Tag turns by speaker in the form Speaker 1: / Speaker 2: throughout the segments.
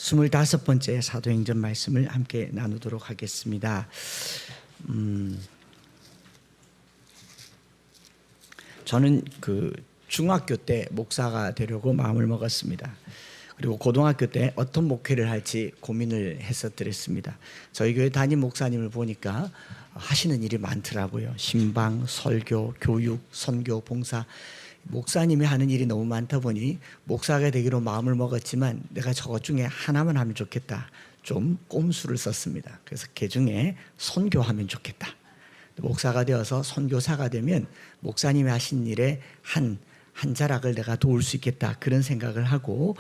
Speaker 1: 25번째 사도행전 말씀을 함께 나누도록 하겠습니다. 저는 중학교 때 목사가 되려고 마음을 먹었습니다. 그리고 고등학교 때 어떤 목회를 할지 고민을 했었더랬습니다. 저희 교회 담임 목사님을 보니까 하시는 일이 많더라고요. 신방, 설교, 교육, 선교, 봉사. 목사님이 하는 일이 너무 많다 보니 목사가 되기로 마음을 먹었지만 내가 저것 중에 하나만 하면 좋겠다. 좀 꼼수를 썼습니다. 그래서 그 중에 선교하면 좋겠다. 목사가 되어서 선교사가 되면 목사님이 하신 일에 한 자락을 내가 도울 수 있겠다. 그런 생각을 하고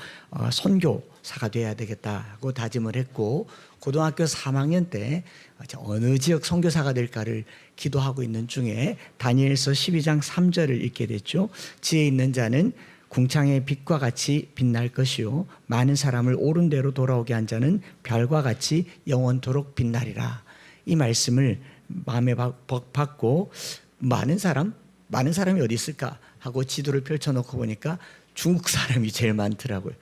Speaker 1: 선교사가 돼야 되겠다 하고 다짐을 했고, 고등학교 3학년 때 어느 지역 선교사가 될까를 기도하고 있는 중에 다니엘서 12장 3절을 읽게 됐죠. 지혜 있는 자는 궁창의 빛과 같이 빛날 것이요 많은 사람을 옳은 대로 돌아오게 한 자는 별과 같이 영원토록 빛나리라. 이 말씀을 마음에 받고 많은 사람이 어디 있을까 하고 지도를 펼쳐놓고 보니까 중국 사람이 제일 많더라고요.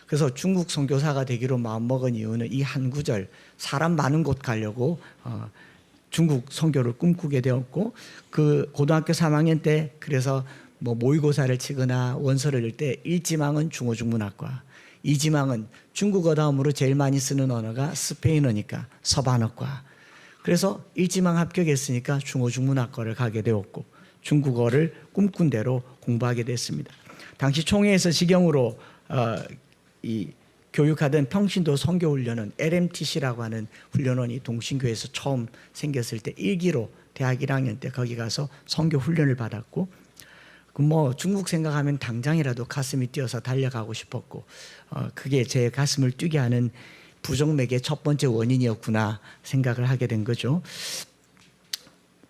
Speaker 1: 그래서 중국 선교사가 되기로 마음먹은 이유는 이 한 구절, 사람 많은 곳 가려고 중국 선교를 꿈꾸게 되었고, 그 고등학교 3학년 때 그래서 모의고사를 치거나 원서를 낼 때 1지망은 중어중문학과, 2지망은 중국어 다음으로 제일 많이 쓰는 언어가 스페인어니까 서반어과, 그래서 1지망 합격했으니까 중어중문학과를 가게 되었고 중국어를 꿈꾼 대로 공부하게 됐습니다. 당시 총회에서 직영으로 이 교육하던 평신도 선교훈련은 LMTC라고 하는 훈련원이 동신교에서 처음 생겼을 때 1기로 대학 1학년 때 거기 가서 선교훈련을 받았고, 중국 생각하면 당장이라도 가슴이 뛰어서 달려가고 싶었고, 그게 제 가슴을 뛰게 하는 부정맥의 첫 번째 원인이었구나 생각을 하게 된 거죠.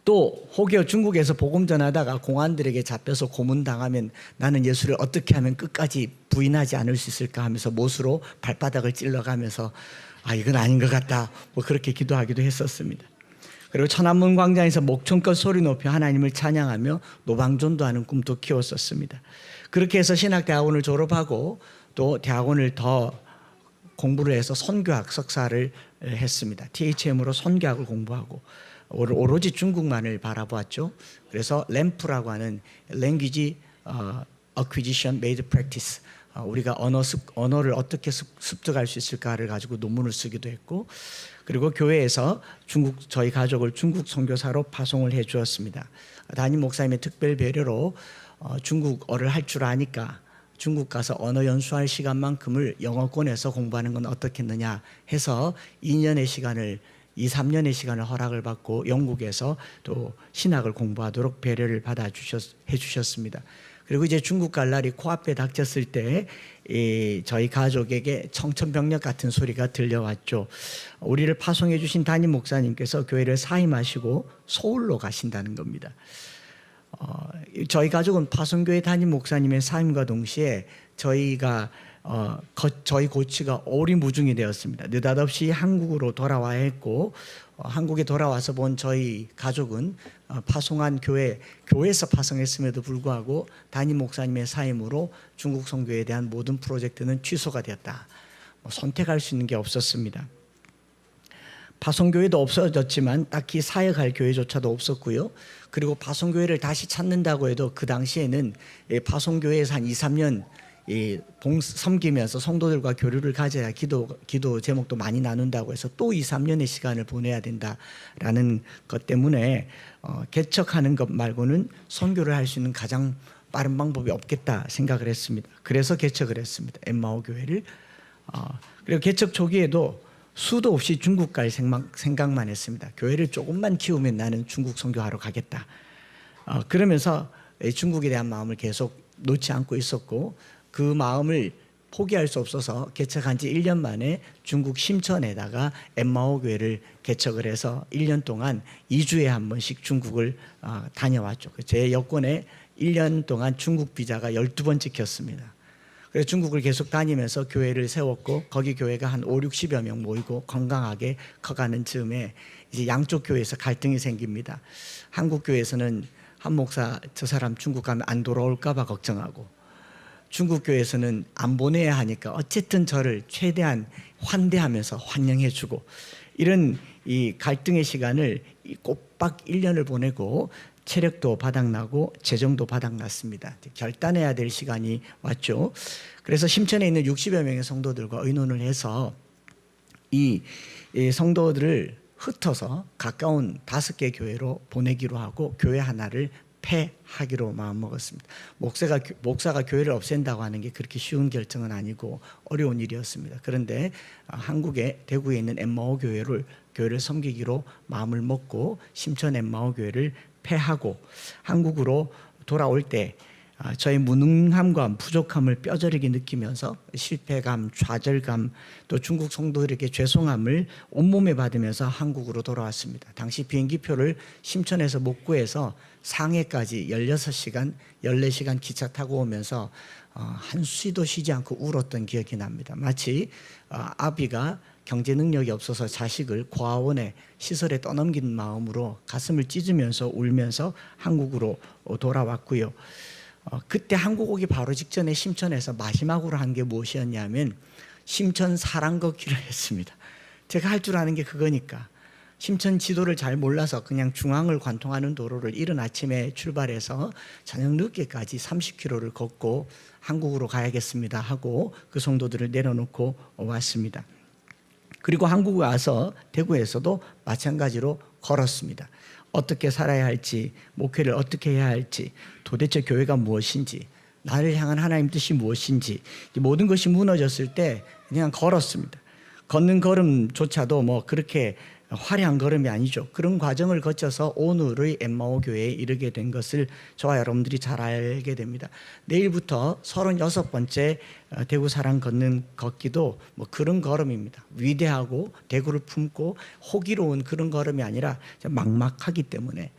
Speaker 1: 또 혹여 중국에서 복음 전하다가 공안들에게 잡혀서 고문당하면 나는 예수를 어떻게 하면 끝까지 부인하지 않을 수 있을까 하면서 못으로 발바닥을 찔러가면서 이건 아닌 것 같다 그렇게 기도하기도 했었습니다. 그리고 천안문 광장에서 목청껏 소리 높여 하나님을 찬양하며 노방전도하는 꿈도 키웠었습니다. 그렇게 해서 신학대학원을 졸업하고 또 대학원을 더 공부를 해서 선교학 석사를 했습니다. THM으로 선교학을 공부하고 오로지 중국만을 바라보았죠. 그래서 램프라고 하는 Language Acquisition Made Practice, 우리가 언어를 어떻게 습득할 수 있을까를 가지고 논문을 쓰기도 했고, 그리고 교회에서 저희 가족을 중국 선교사로 파송을 해 주었습니다. 담임 목사님의 특별 배려로 중국어를 할 줄 아니까 중국 가서 언어 연수할 시간만큼을 영어권에서 공부하는 건 어떻겠느냐 해서 2, 3년의 시간을 허락을 받고 영국에서 또 신학을 공부하도록 배려를 해주셨습니다. 그리고 이제 중국 갈 날이 코앞에 닥쳤을 때 저희 가족에게 청천벽력 같은 소리가 들려왔죠. 우리를 파송해 주신 담임 목사님께서 교회를 사임하시고 서울로 가신다는 겁니다. 저희 가족은 파송교회 담임 목사님의 사임과 동시에 저희 고치가 오리무중이 되었습니다. 느닷없이 한국으로 돌아와야 했고, 한국에 돌아와서 본 저희 가족은 파송한 교회에서 파송했음에도 불구하고 담임 목사님의 사임으로 중국 선교에 대한 모든 프로젝트는 취소가 되었다. 선택할 수 있는 게 없었습니다. 파송교회도 없어졌지만 딱히 사역할 교회조차도 없었고요. 그리고 파송교회를 다시 찾는다고 해도 그 당시에는 파송교회에서 한 2, 3년 섬기면서 성도들과 교류를 가져야 기도 제목도 많이 나눈다고 해서 또 2, 3년의 시간을 보내야 된다라는 것 때문에 개척하는 것 말고는 선교를 할 수 있는 가장 빠른 방법이 없겠다 생각을 했습니다. 그래서 개척을 했습니다. 엠마오 교회를. 그리고 개척 초기에도 수도 없이 중국 갈 생각만 했습니다. 교회를 조금만 키우면 나는 중국 선교하러 가겠다. 그러면서 중국에 대한 마음을 계속 놓지 않고 있었고, 그 마음을 포기할 수 없어서 개척한 지 1년 만에 중국 심천에다가 엠마오 교회를 개척을 해서 1년 동안 2주에 한 번씩 중국을 다녀왔죠. 제 여권에 1년 동안 중국 비자가 12번 찍혔습니다. 그래서 중국을 계속 다니면서 교회를 세웠고, 거기 교회가 한 5, 60여 명 모이고 건강하게 커가는 즈음에 이제 양쪽 교회에서 갈등이 생깁니다. 한국 교회에서는 한 목사 저 사람 중국 가면 안 돌아올까 봐 걱정하고, 중국 교회에서는 안 보내야 하니까 어쨌든 저를 최대한 환대하면서 환영해주고, 이런 이 갈등의 시간을 꼬박 1년을 보내고 체력도 바닥나고 재정도 바닥났습니다. 결단해야 될 시간이 왔죠. 그래서 심천에 있는 60여 명의 성도들과 의논을 해서 이 성도들을 흩어서 가까운 5개 교회로 보내기로 하고 교회 하나를 폐하기로 마음먹었습니다. 목사가 교회를 없앤다고 하는 게 그렇게 쉬운 결정은 아니고 어려운 일이었습니다. 그런데 한국의 대구에 있는 엠마오 교회를 섬기기로 마음을 먹고 심천 엠마오 교회를 폐하고 한국으로 돌아올 때 저의 무능함과 부족함을 뼈저리게 느끼면서 실패감, 좌절감, 또 중국 성도들에게 죄송함을 온몸에 받으면서 한국으로 돌아왔습니다. 당시 비행기표를 심천에서 못 구해서 상해까지 16시간, 14시간 기차 타고 오면서 한시도 쉬지 않고 울었던 기억이 납니다. 마치 아비가 경제 능력이 없어서 자식을 고아원에 시설에 떠넘긴 마음으로 가슴을 찢으면서 울면서 한국으로 돌아왔고요. 그때 한국 오기 바로 직전에 심천에서 마지막으로 한 게 무엇이었냐면 심천 사랑 걷기를 했습니다. 제가 할 줄 아는 게 그거니까. 심천 지도를 잘 몰라서 그냥 중앙을 관통하는 도로를 이른 아침에 출발해서 저녁 늦게까지 30km를 걷고 한국으로 가야겠습니다 하고 그 성도들을 내려놓고 왔습니다. 그리고 한국에 와서 대구에서도 마찬가지로 걸었습니다. 어떻게 살아야 할지, 목회를 어떻게 해야 할지, 도대체 교회가 무엇인지, 나를 향한 하나님 뜻이 무엇인지, 모든 것이 무너졌을 때 그냥 걸었습니다. 걷는 걸음조차도 뭐 그렇게 화려한 걸음이 아니죠. 그런 과정을 거쳐서 오늘의 엠마오 교회에 이르게 된 것을 저와 여러분들이 잘 알게 됩니다. 내일부터 36번째 대구 사랑 걷기도 뭐 그런 걸음입니다. 위대하고 대구를 품고 호기로운 그런 걸음이 아니라 막막하기 때문에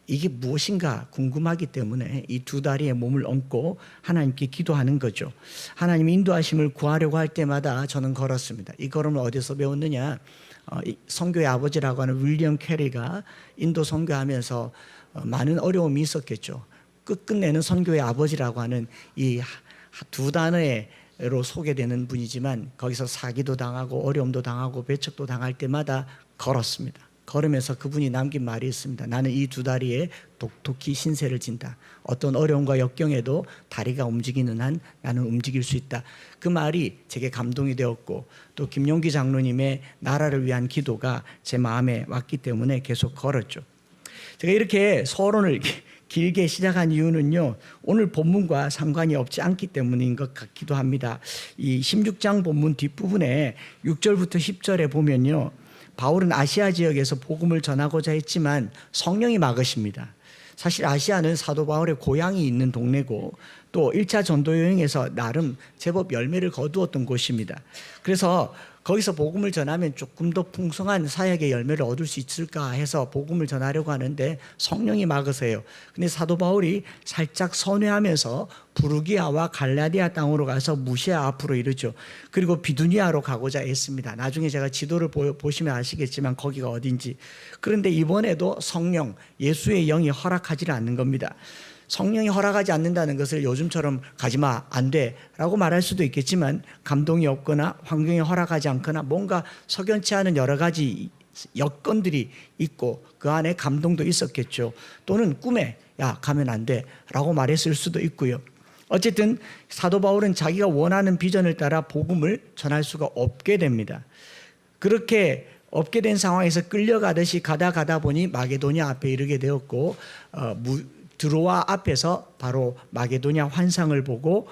Speaker 1: 이게 무엇인가 궁금하기 때문에 이 2다리에 몸을 얹고 하나님께 기도하는 거죠. 하나님 인도하심을 구하려고 할 때마다 저는 걸었습니다. 이 걸음을 어디서 배웠느냐? 선교의 아버지라고 하는 윌리엄 캐리가 인도 선교하면서 많은 어려움이 있었겠죠. 끝끝내는 선교의 아버지라고 하는 이 2단어로 소개되는 분이지만 거기서 사기도 당하고 어려움도 당하고 배척도 당할 때마다 걸었습니다. 걸으면서 그분이 남긴 말이 있습니다. 나는 이 2다리에 독특히 신세를 진다. 어떤 어려움과 역경에도 다리가 움직이는 한 나는 움직일 수 있다. 그 말이 제게 감동이 되었고 또 김용기 장로님의 나라를 위한 기도가 제 마음에 왔기 때문에 계속 걸었죠. 제가 이렇게 서론을 길게 시작한 이유는요, 오늘 본문과 상관이 없지 않기 때문인 것 같기도 합니다. 이 16장 본문 뒷부분에 6절부터 10절에 보면요, 바울은 아시아 지역에서 복음을 전하고자 했지만 성령이 막으십니다. 사실 아시아는 사도 바울의 고향이 있는 동네고 또 1차 전도 여행에서 나름 제법 열매를 거두었던 곳입니다. 그래서 거기서 복음을 전하면 조금 더 풍성한 사역의 열매를 얻을 수 있을까 해서 복음을 전하려고 하는데 성령이 막으세요. 근데 사도 바울이 살짝 선회하면서 부르기아와 갈라디아 땅으로 가서 무시아 앞으로 이르죠. 그리고 비두니아로 가고자 했습니다. 나중에 제가 지도를 보시면 아시겠지만 거기가 어딘지. 그런데 이번에도 성령, 예수의 영이 허락하지 않는 겁니다. 성령이 허락하지 않는다는 것을 요즘처럼 가지마, 안 돼 라고 말할 수도 있겠지만 감동이 없거나 환경이 허락하지 않거나 뭔가 석연치 않은 여러 가지 여건들이 있고 그 안에 감동도 있었겠죠. 또는 꿈에 야 가면 안 돼 라고 말했을 수도 있고요. 어쨌든 사도 바울은 자기가 원하는 비전을 따라 복음을 전할 수가 없게 됩니다. 그렇게 없게 된 상황에서 끌려가듯이 가다 보니 마게도냐 앞에 이르게 되었고 드로아 앞에서 바로 마게도냐 환상을 보고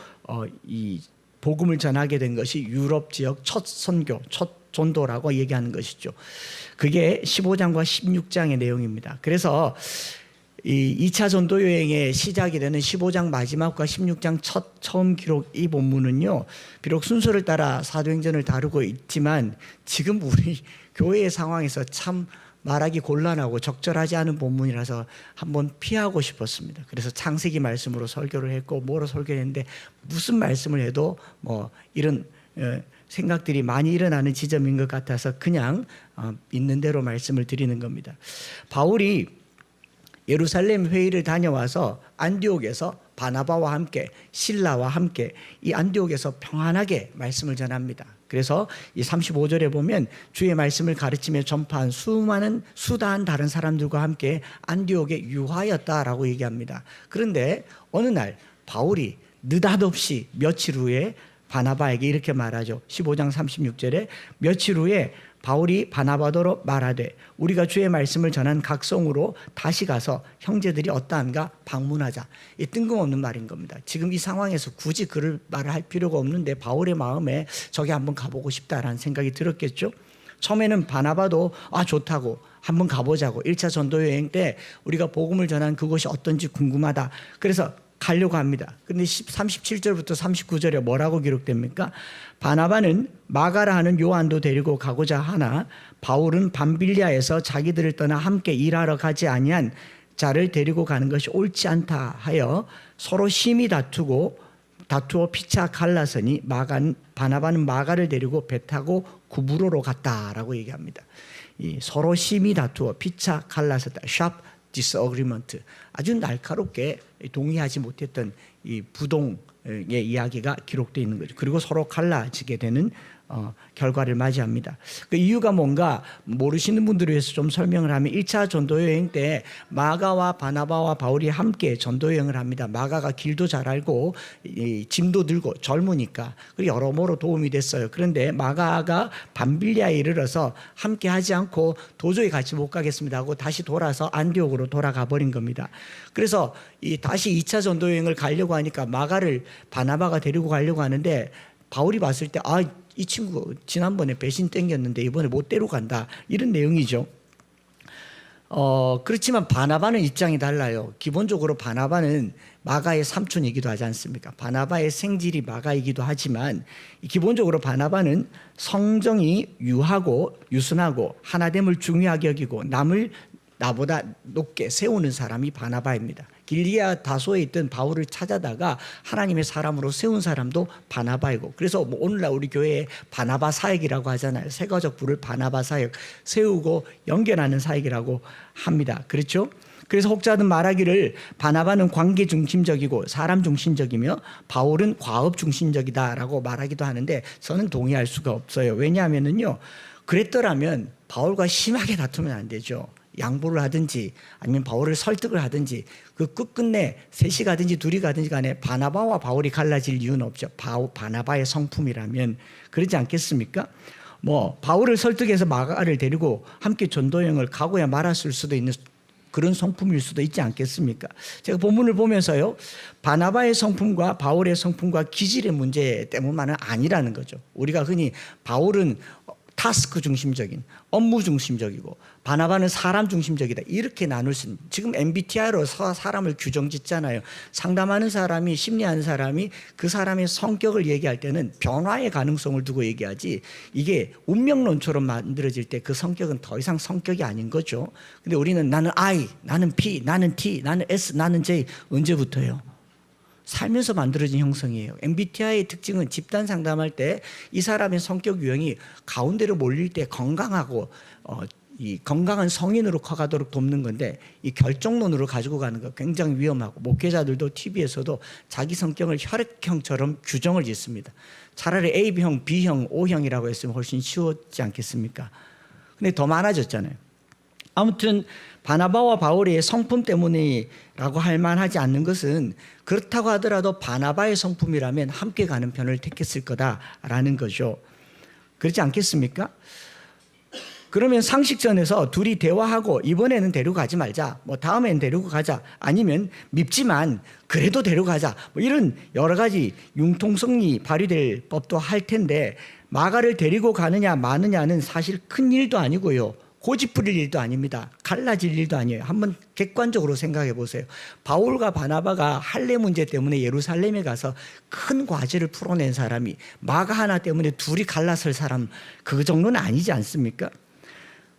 Speaker 1: 이 복음을 전하게 된 것이 유럽 지역 첫 선교, 첫 전도라고 얘기하는 것이죠. 그게 15장과 16장의 내용입니다. 그래서 이 2차 전도 여행의 시작이 되는 15장 마지막과 16장 처음 기록 이 본문은요, 비록 순서를 따라 사도행전을 다루고 있지만 지금 우리 교회의 상황에서 참 말하기 곤란하고 적절하지 않은 본문이라서 한번 피하고 싶었습니다. 그래서 창세기 말씀으로 설교를 했고 뭐로 설교를 했는데 무슨 말씀을 해도 뭐 이런 생각들이 많이 일어나는 지점인 것 같아서 그냥 있는 대로 말씀을 드리는 겁니다. 바울이 예루살렘 회의를 다녀와서 안디옥에서 바나바와 함께 실라와 함께 이 안디옥에서 평안하게 말씀을 전합니다. 그래서 이 35절에 보면 주의 말씀을 가르치며 전파한 수다한 다른 사람들과 함께 안디옥에 유하였다라고 얘기합니다. 그런데 어느 날 바울이 느닷없이 며칠 후에 바나바에게 이렇게 말하죠. 15장 36절에 며칠 후에 바울이 바나바더러 말하되 우리가 주의 말씀을 전한 각 성으로 다시 가서 형제들이 어떠한가 방문하자. 이 뜬금없는 말인 겁니다. 지금 이 상황에서 굳이 그를 말을 할 필요가 없는데 바울의 마음에 저기 한번 가보고 싶다라는 생각이 들었겠죠. 처음에는 바나바도 좋다고 한번 가보자고 1차 전도 여행 때 우리가 복음을 전한 그곳이 어떤지 궁금하다. 그래서 가려고 합니다. 그런데 37절부터 39절에 뭐라고 기록됩니까? 바나바는 마가라 하는 요한도 데리고 가고자 하나 바울은 밤빌리아에서 자기들을 떠나 함께 일하러 가지 아니한 자를 데리고 가는 것이 옳지 않다 하여 서로 심히 다투어 피차 갈라서니 바나바는 마가를 데리고 배 타고 구브로로 갔다라고 얘기합니다. 이 서로 심히 다투어 피차 갈라섰다. sharp disagreement. 아주 날카롭게 동의하지 못했던 이 부동의 이야기가 기록되어 있는 거죠. 그리고 서로 갈라지게 되는 결과를 맞이합니다. 그 이유가 뭔가 모르시는 분들을 위해서 좀 설명을 하면 1차 전도여행 때 마가와 바나바와 바울이 함께 전도여행을 합니다. 마가가 길도 잘 알고 짐도 들고 젊으니까 여러모로 도움이 됐어요. 그런데 마가가 밤빌리아에 이르러서 함께 하지 않고 도저히 같이 못 가겠습니다 하고 다시 돌아서 안디옥으로 돌아가 버린 겁니다. 그래서 다시 2차 전도여행을 가려고 하니까 마가를 바나바가 데리고 가려고 하는데 바울이 봤을 때 이 친구 지난번에 배신 땡겼는데 이번에 못 데려간다 이런 내용이죠. 그렇지만 바나바는 입장이 달라요. 기본적으로 바나바는 마가의 삼촌이기도 하지 않습니까? 바나바의 생질이 마가이기도 하지만 기본적으로 바나바는 성정이 유하고 유순하고 하나됨을 중요하게 여기고 남을 나보다 높게 세우는 사람이 바나바입니다. 길리아 다소에 있던 바울을 찾아다가 하나님의 사람으로 세운 사람도 바나바이고, 그래서 오늘날 우리 교회에 바나바 사역이라고 하잖아요. 세가족 부를 바나바 사역, 세우고 연결하는 사역이라고 합니다. 그렇죠? 그래서 혹자는 말하기를 바나바는 관계 중심적이고 사람 중심적이며 바울은 과업 중심적이다라고 말하기도 하는데 저는 동의할 수가 없어요. 왜냐하면요, 그랬더라면 바울과 심하게 다투면 안 되죠. 양보를 하든지 아니면 바울을 설득을 하든지 그 끝끝내 셋이 가든지 둘이 가든지 간에 바나바와 바울이 갈라질 이유는 없죠. 바나바의 성품이라면 그러지 않겠습니까? 바울을 설득해서 마가를 데리고 함께 전도여행을 가고야 말았을 수도 있는 그런 성품일 수도 있지 않겠습니까? 제가 본문을 보면서요, 바나바의 성품과 바울의 성품과 기질의 문제 때문만은 아니라는 거죠. 우리가 흔히 바울은 타스크 중심적인, 업무 중심적이고 바나바는 사람 중심적이다 이렇게 나눌 수 있는, 지금 MBTI로 사람을 규정짓잖아요. 상담하는 사람이, 심리하는 사람이 그 사람의 성격을 얘기할 때는 변화의 가능성을 두고 얘기하지, 이게 운명론처럼 만들어질 때 그 성격은 더 이상 성격이 아닌 거죠. 근데 우리는 나는 I, 나는 P, 나는 T, 나는 S, 나는 J. 언제부터요? 살면서 만들어진 형성이에요. MBTI의 특징은 집단 상담할 때 이 사람의 성격 유형이 가운데로 몰릴 때 건강하고 이 건강한 성인으로 커가도록 돕는 건데, 이 결정론으로 가지고 가는 거 굉장히 위험하고, 목회자들도 TV에서도 자기 성격을 혈액형처럼 규정을 짓습니다. 차라리 AB형, B형, O형이라고 했으면 훨씬 쉬웠지 않겠습니까? 근데 더 많아졌잖아요. 아무튼 바나바와 바울의 성품 때문이라고 할 만하지 않는 것은, 그렇다고 하더라도 바나바의 성품이라면 함께 가는 편을 택했을 거다라는 거죠. 그렇지 않겠습니까? 그러면 상식선에서 둘이 대화하고 이번에는 데려가지 말자, 다음에는 데리고 가자, 아니면 밉지만 그래도 데려가자, 이런 여러 가지 융통성이 발휘될 법도 할 텐데, 마가를 데리고 가느냐 마느냐는 사실 큰 일도 아니고요, 고집 부릴 일도 아닙니다. 갈라질 일도 아니에요. 한번 객관적으로 생각해 보세요. 바울과 바나바가 할례 문제 때문에 예루살렘에 가서 큰 과제를 풀어낸 사람이 마가 하나 때문에 둘이 갈라설 사람, 그 정도는 아니지 않습니까?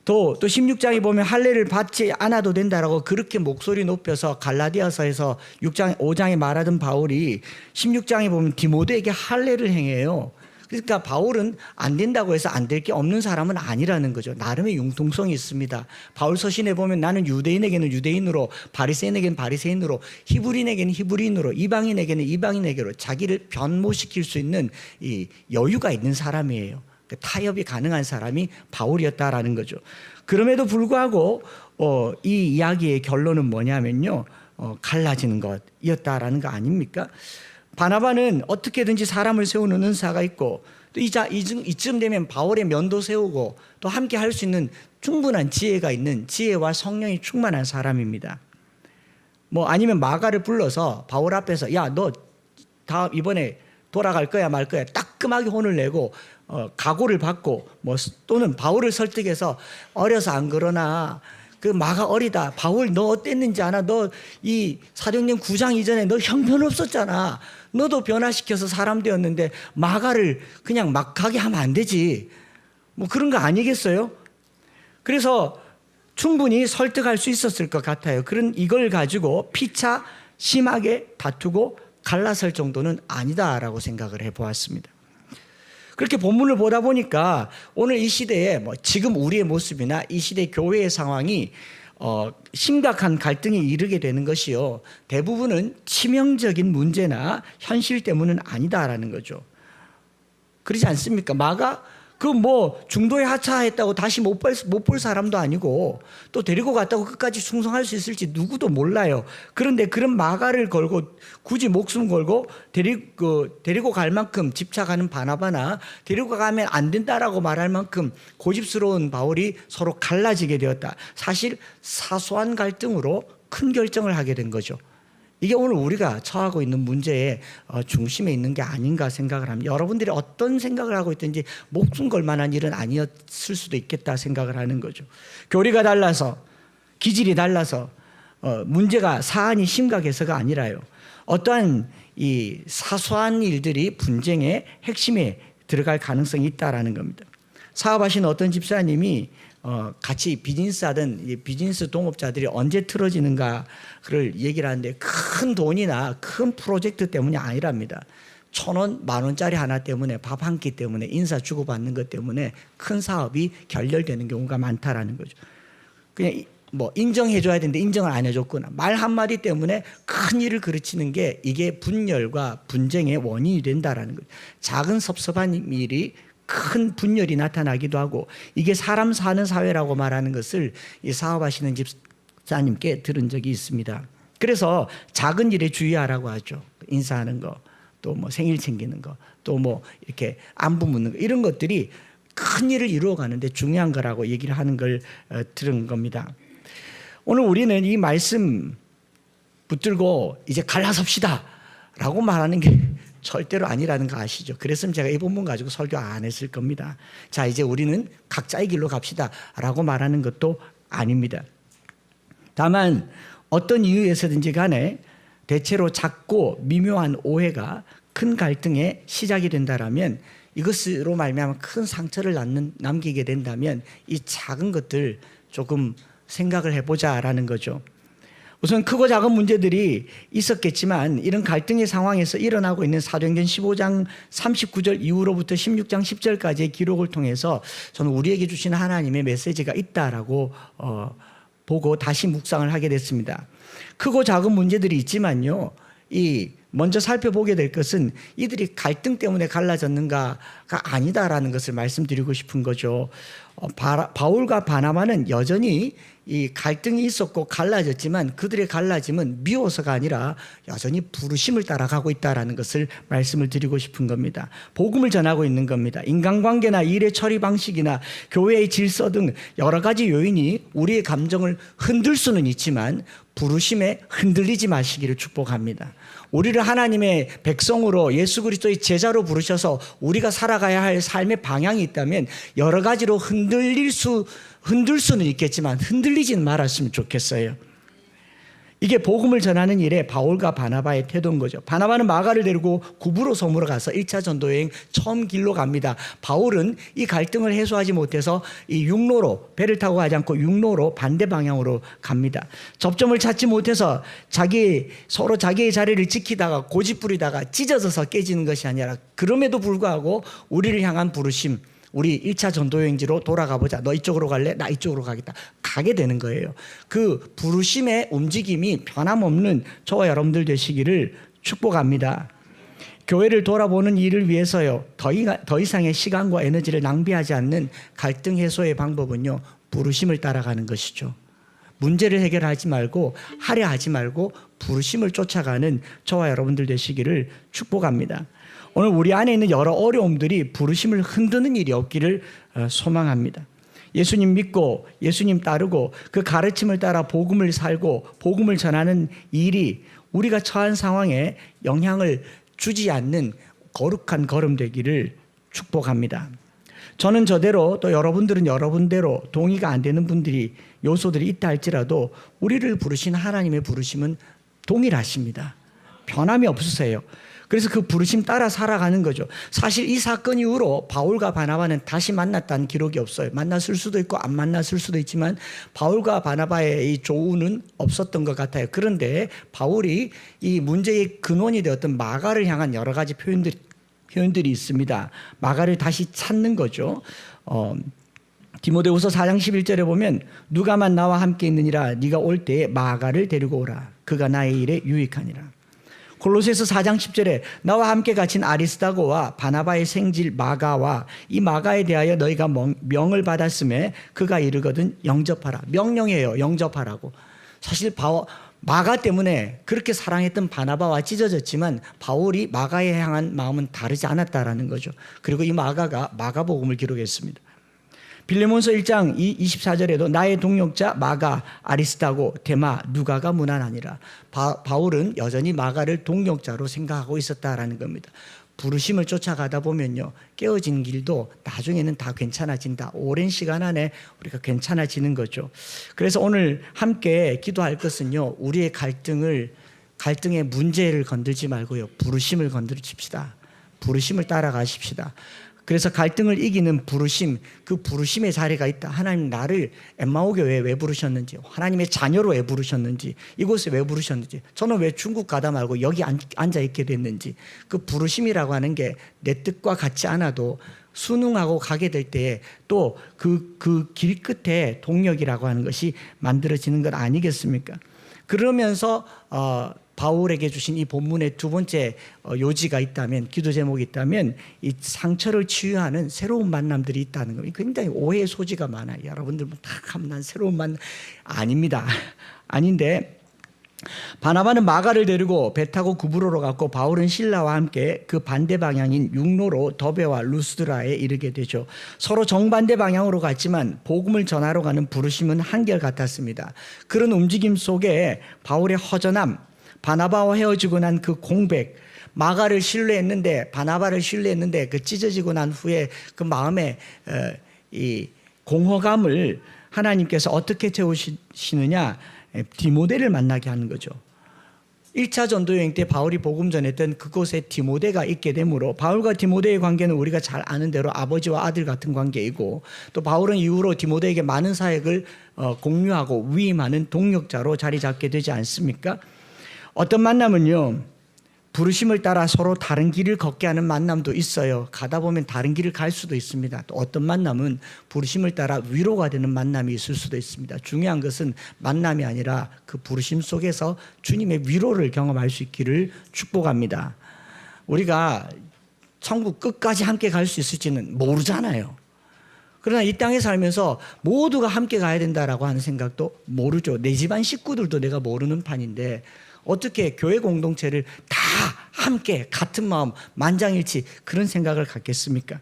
Speaker 1: 또 16장에 보면 할례를 받지 않아도 된다라고 그렇게 목소리 높여서 갈라디아서에서 5장에 말하던 바울이 16장에 보면 디모데에게 할례를 행해요. 그러니까 바울은 안 된다고 해서 안 될 게 없는 사람은 아니라는 거죠. 나름의 융통성이 있습니다. 바울 서신에 보면 나는 유대인에게는 유대인으로, 바리새인에게는 바리새인으로, 히브리인에게는 히브리인으로, 이방인에게는 이방인에게로 자기를 변모시킬 수 있는 이 여유가 있는 사람이에요. 타협이 가능한 사람이 바울이었다라는 거죠. 그럼에도 불구하고 이 이야기의 결론은 뭐냐면요, 갈라지는 것이었다라는 거 아닙니까? 바나바는 어떻게든지 사람을 세우는 은사가 있고, 또 이쯤 되면 바울의 면도 세우고 또 함께 할 수 있는 충분한 지혜가 있는, 지혜와 성령이 충만한 사람입니다. 뭐 아니면 마가를 불러서 바울 앞에서 야, 너 다음 이번에 돌아갈 거야 말 거야 따끔하게 혼을 내고 각오를 받고, 뭐 또는 바울을 설득해서 어려서 안 그러나 그 마가 어리다, 바울 너 어땠는지 아나? 너 이 사도행전 9장 이전에 너 형편없었잖아. 너도 변화시켜서 사람 되었는데 마가를 그냥 막 가게 하면 안 되지. 뭐 그런 거 아니겠어요? 그래서 충분히 설득할 수 있었을 것 같아요. 그런 이걸 가지고 피차 심하게 다투고 갈라설 정도는 아니다라고 생각을 해보았습니다. 그렇게 본문을 보다 보니까 오늘 이 시대에 뭐 지금 우리의 모습이나 이 시대 교회의 상황이 심각한 갈등에 이르게 되는 것이요, 대부분은 치명적인 문제나 현실 때문은 아니다라는 거죠. 그렇지 않습니까? 마가 그 뭐 중도에 하차했다고 다시 못 볼 사람도 아니고, 또 데리고 갔다고 끝까지 충성할 수 있을지 누구도 몰라요. 그런데 그런 마가를 걸고 굳이 목숨 걸고 데리고 갈 만큼 집착하는 바나바나 데리고 가면 안 된다라고 말할 만큼 고집스러운 바울이 서로 갈라지게 되었다. 사실 사소한 갈등으로 큰 결정을 하게 된 거죠. 이게 오늘 우리가 처하고 있는 문제의 중심에 있는 게 아닌가 생각을 합니다. 여러분들이 어떤 생각을 하고 있든지 목숨 걸 만한 일은 아니었을 수도 있겠다 생각을 하는 거죠. 교리가 달라서, 기질이 달라서 문제가 사안이 심각해서가 아니라요, 어떠한 이 사소한 일들이 분쟁의 핵심에 들어갈 가능성이 있다라는 겁니다. 사업하시는 어떤 집사님이 같이 비즈니스 하던 비즈니스 동업자들이 언제 틀어지는가를 얘기를 하는데, 큰 돈이나 큰 프로젝트 때문이 아니랍니다. 1,000원, 10,000원짜리 하나 때문에, 밥 한 끼 때문에, 인사 주고받는 것 때문에 큰 사업이 결렬되는 경우가 많다라는 거죠. 그냥 뭐 인정해줘야 되는데 인정을 안 해줬거나 말 한마디 때문에 큰 일을 그르치는 게 이게 분열과 분쟁의 원인이 된다라는 거죠. 작은 섭섭한 일이 큰 분열이 나타나기도 하고, 이게 사람 사는 사회라고 말하는 것을 이 사업하시는 집사님께 들은 적이 있습니다. 그래서 작은 일에 주의하라고 하죠. 인사하는 거, 또 뭐 생일 챙기는 거, 또 뭐 이렇게 안부 묻는 거, 이런 것들이 큰 일을 이루어가는데 중요한 거라고 얘기를 하는 걸 들은 겁니다. 오늘 우리는 이 말씀 붙들고 이제 갈라섭시다 라고 말하는 게 절대로 아니라는 거 아시죠? 그랬으면 제가 이 본문 가지고 설교 안 했을 겁니다. 자, 이제 우리는 각자의 길로 갑시다 라고 말하는 것도 아닙니다. 다만 어떤 이유에서든지 간에 대체로 작고 미묘한 오해가 큰 갈등의 시작이 된다라면, 이것으로 말미암아 큰 상처를 남기게 된다면 이 작은 것들 조금 생각을 해보자라는 거죠. 우선 크고 작은 문제들이 있었겠지만, 이런 갈등의 상황에서 일어나고 있는 사도행전 15장 39절 이후로부터 16장 10절까지의 기록을 통해서 저는 우리에게 주시는 하나님의 메시지가 있다라고 보고 다시 묵상을 하게 됐습니다. 크고 작은 문제들이 있지만요, 먼저 살펴보게 될 것은 이들이 갈등 때문에 갈라졌는가가 아니다라는 것을 말씀드리고 싶은 거죠. 바울과 바나바는 여전히 이 갈등이 있었고 갈라졌지만, 그들의 갈라짐은 미워서가 아니라 여전히 부르심을 따라가고 있다라는 것을 말씀을 드리고 싶은 겁니다. 복음을 전하고 있는 겁니다. 인간관계나 일의 처리 방식이나 교회의 질서 등 여러 가지 요인이 우리의 감정을 흔들 수는 있지만 부르심에 흔들리지 마시기를 축복합니다. 우리를 하나님의 백성으로, 예수 그리스도의 제자로 부르셔서 우리가 살아가야 할 삶의 방향이 있다면 여러 가지로 흔들 수는 있겠지만 흔들리진 말았으면 좋겠어요. 이게 복음을 전하는 일에 바울과 바나바의 태도인 거죠. 바나바는 마가를 데리고 구브로 섬으로 가서 1차 전도 여행 처음 길로 갑니다. 바울은 이 갈등을 해소하지 못해서 이 육로로, 배를 타고 가지 않고 육로로 반대 방향으로 갑니다. 접점을 찾지 못해서 서로 자기의 자리를 지키다가 고집부리다가 찢어져서 깨지는 것이 아니라, 그럼에도 불구하고 우리를 향한 부르심, 우리 1차 전도여행지로 돌아가 보자. 너 이쪽으로 갈래? 나 이쪽으로 가겠다. 가게 되는 거예요. 그 부르심의 움직임이 변함없는 저와 여러분들 되시기를 축복합니다. 교회를 돌아보는 일을 위해서요, 더 이상의 시간과 에너지를 낭비하지 않는 갈등 해소의 방법은요, 부르심을 따라가는 것이죠. 문제를 해결하지 말고, 하려 하지 말고 부르심을 쫓아가는 저와 여러분들 되시기를 축복합니다. 오늘 우리 안에 있는 여러 어려움들이 부르심을 흔드는 일이 없기를 소망합니다. 예수님 믿고 예수님 따르고 그 가르침을 따라 복음을 살고 복음을 전하는 일이 우리가 처한 상황에 영향을 주지 않는 거룩한 걸음 되기를 축복합니다. 저는 저대로, 또 여러분들은 여러분대로 동의가 안 되는 요소들이 있다 할지라도 우리를 부르신 하나님의 부르심은 동일하십니다. 변함이 없으세요. 그래서 그 부르심 따라 살아가는 거죠. 사실 이 사건 이후로 바울과 바나바는 다시 만났다는 기록이 없어요. 만났을 수도 있고 안 만났을 수도 있지만 있지만 바나바의 이 조우는 없었던 것 같아요. 그런데 바울이 이 문제의 근원이 되었던 마가를 향한 여러 가지 표현들이 있습니다. 마가를 다시 찾는 거죠. 디모데후서 4장 11절에 보면 누가만 나와 함께 있느니라, 네가 올 때에 마가를 데리고 오라. 그가 나의 일에 유익하니라. 골로새서 4장 10절에 나와 함께 갇힌 아리스다고와 바나바의 생질 마가와 이 마가에 대하여 너희가 명을 받았음에 그가 이르거든 영접하라. 명령이에요. 영접하라고. 사실 마가 때문에 그렇게 사랑했던 바나바와 찢어졌지만 바울이 마가에 향한 마음은 다르지 않았다라는 거죠. 그리고 이 마가가 마가복음을 기록했습니다. 빌레몬서 1장 24절에도 나의 동역자 마가, 아리스다고, 데마, 누가가 무난하니라. 바울은 여전히 마가를 동역자로 생각하고 있었다라는 겁니다. 부르심을 쫓아가다 보면요, 깨어진 길도 나중에는 다 괜찮아진다. 오랜 시간 안에 우리가 괜찮아지는 거죠. 그래서 오늘 함께 기도할 것은요, 우리의 갈등의 문제를 건들지 말고요, 부르심을 건드립시다. 부르심을 따라가십시다. 그래서 갈등을 이기는 부르심, 그 부르심의 자리가 있다. 하나님 나를 엠마오 교회에 왜 부르셨는지, 하나님의 자녀로 왜 부르셨는지, 이곳에 왜 부르셨는지, 저는 왜 중국 가다 말고 여기 앉아있게 됐는지, 그 부르심이라고 하는 게 내 뜻과 같지 않아도 순응하고 가게 될 때에 또 그 길 끝에 동력이라고 하는 것이 만들어지는 것 아니겠습니까? 그러면서 바울에게 주신 이 본문의 두 번째 요지가 있다면, 기도 제목이 있다면, 이 상처를 치유하는 새로운 만남들이 있다는 겁니다. 굉장히 오해의 소지가 많아요. 여러분들 딱 하면 난 새로운 만남 아닙니다. 아닌데, 바나바는 마가를 데리고 배 타고 구브로로 갔고 바울은 실라와 함께 그 반대 방향인 육로로 더베와 루스드라에 이르게 되죠. 서로 정반대 방향으로 갔지만 복음을 전하러 가는 부르심은 한결같았습니다. 그런 움직임 속에 바울의 허전함, 바나바와 헤어지고 난 그 공백, 마가를 신뢰했는데 바나바를 신뢰했는데 그 찢어지고 난 후에 그 마음에 이 공허감을 하나님께서 어떻게 채우시느냐, 디모데를 만나게 하는 거죠. 1차 전도여행 때 바울이 복음 전했던 그곳에 디모데가 있게 되므로 바울과 디모데의 관계는 우리가 잘 아는 대로 아버지와 아들 같은 관계이고, 또 바울은 이후로 디모데에게 많은 사역을 공유하고 위임하는 동력자로 자리 잡게 되지 않습니까? 어떤 만남은요, 부르심을 따라 서로 다른 길을 걷게 하는 만남도 있어요. 가다 보면 다른 길을 갈 수도 있습니다. 또 어떤 만남은 부르심을 따라 위로가 되는 만남이 있을 수도 있습니다. 중요한 것은 만남이 아니라 그 부르심 속에서 주님의 위로를 경험할 수 있기를 축복합니다. 우리가 천국 끝까지 함께 갈 수 있을지는 모르잖아요. 그러나 이 땅에 살면서 모두가 함께 가야 된다라고 하는 생각도 모르죠. 내 집안 식구들도 내가 모르는 판인데 어떻게 교회 공동체를 다 함께 같은 마음, 만장일치 그런 생각을 갖겠습니까?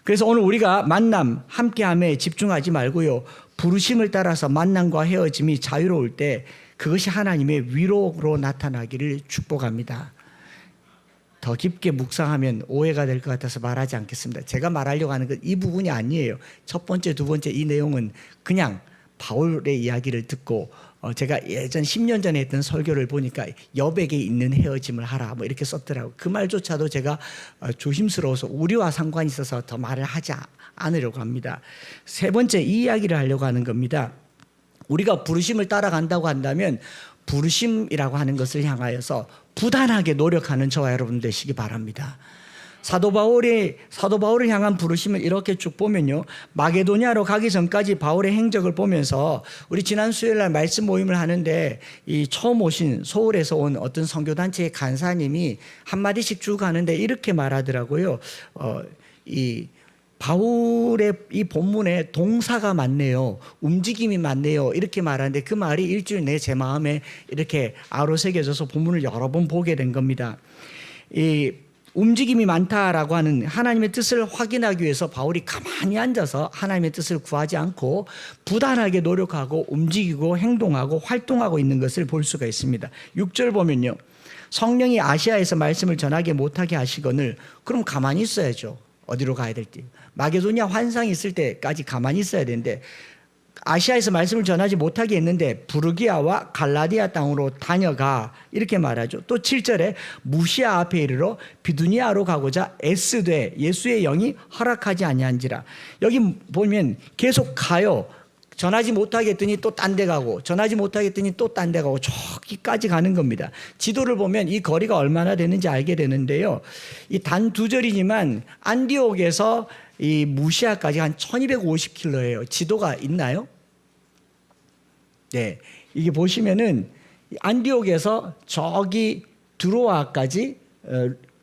Speaker 1: 그래서 오늘 우리가 만남, 함께함에 집중하지 말고요, 부르심을 따라서 만남과 헤어짐이 자유로울 때 그것이 하나님의 위로로 나타나기를 축복합니다. 더 깊게 묵상하면 오해가 될 것 같아서 말하지 않겠습니다. 제가 말하려고 하는 건 이 부분이 아니에요. 첫 번째, 두 번째 이 내용은 그냥 바울의 이야기를 듣고 제가 예전 10년 전에 했던 설교를 보니까 여백에 있는 헤어짐을 하라 뭐 이렇게 썼더라고요. 그 말조차도 제가 조심스러워서 우리와 상관이 있어서 더 말을 하지 않으려고 합니다. 세 번째, 이 이야기를 하려고 하는 겁니다. 우리가 부르심을 따라간다고 한다면 부르심이라고 하는 것을 향하여서 부단하게 노력하는 저와 여러분 되시기 바랍니다. 사도 바울을 향한 부르심을 이렇게 쭉 보면요, 마게도냐로 가기 전까지 바울의 행적을 보면서 우리 지난 수요일 날 말씀 모임을 하는데 이 처음 오신 서울에서 온 어떤 선교단체의 간사님이 한마디씩 쭉 하는데 이렇게 말하더라고요. 이 바울의 이 본문에 동사가 많네요, 움직임이 많네요, 이렇게 말하는데 그 말이 일주일 내에 제 마음에 이렇게 아로새겨져서 본문을 여러 번 보게 된 겁니다. 이 움직임이 많다라고 하는 하나님의 뜻을 확인하기 위해서 바울이 가만히 앉아서 하나님의 뜻을 구하지 않고 부단하게 노력하고 움직이고 행동하고 활동하고 있는 것을 볼 수가 있습니다. 6절 보면요, 성령이 아시아에서 말씀을 전하게 못하게 하시거늘 그럼 가만히 있어야죠. 어디로 가야 될지. 마게도냐 환상이 있을 때까지 가만히 있어야 되는데 아시아에서 말씀을 전하지 못하게 했는데 부르기아와 갈라디아 땅으로 다녀가 이렇게 말하죠. 또 7절에 무시아 앞에 이르러 비두니아로 가고자 애쓰되 예수의 영이 허락하지 아니한지라. 여기 보면 계속 가요. 전하지 못하게 했더니 또 딴 데 가고, 전하지 못하게 했더니 또 딴 데 가고, 저기까지 가는 겁니다. 지도를 보면 이 거리가 얼마나 되는지 알게 되는데요, 이 단 2절이지만 안디옥에서 이 무시아까지 한 1250km예요. 지도가 있나요? 네, 이게 보시면은 안디옥에서 저기 드로아까지,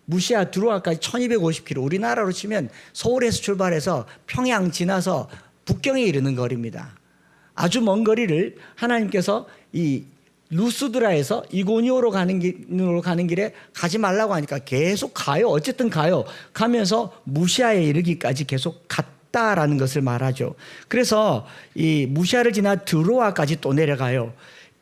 Speaker 1: 무시아 드로아까지 1250km, 우리나라로 치면 서울에서 출발해서 평양 지나서 북경에 이르는 거리입니다. 아주 먼 거리를 하나님께서 이 루스드라에서 이고니오로 가는 길에 가지 말라고 하니까 계속 가요. 어쨌든 가요. 가면서 무시아에 이르기까지 계속 갔다라는 것을 말하죠. 그래서 이 무시아를 지나 드로아까지 또 내려가요.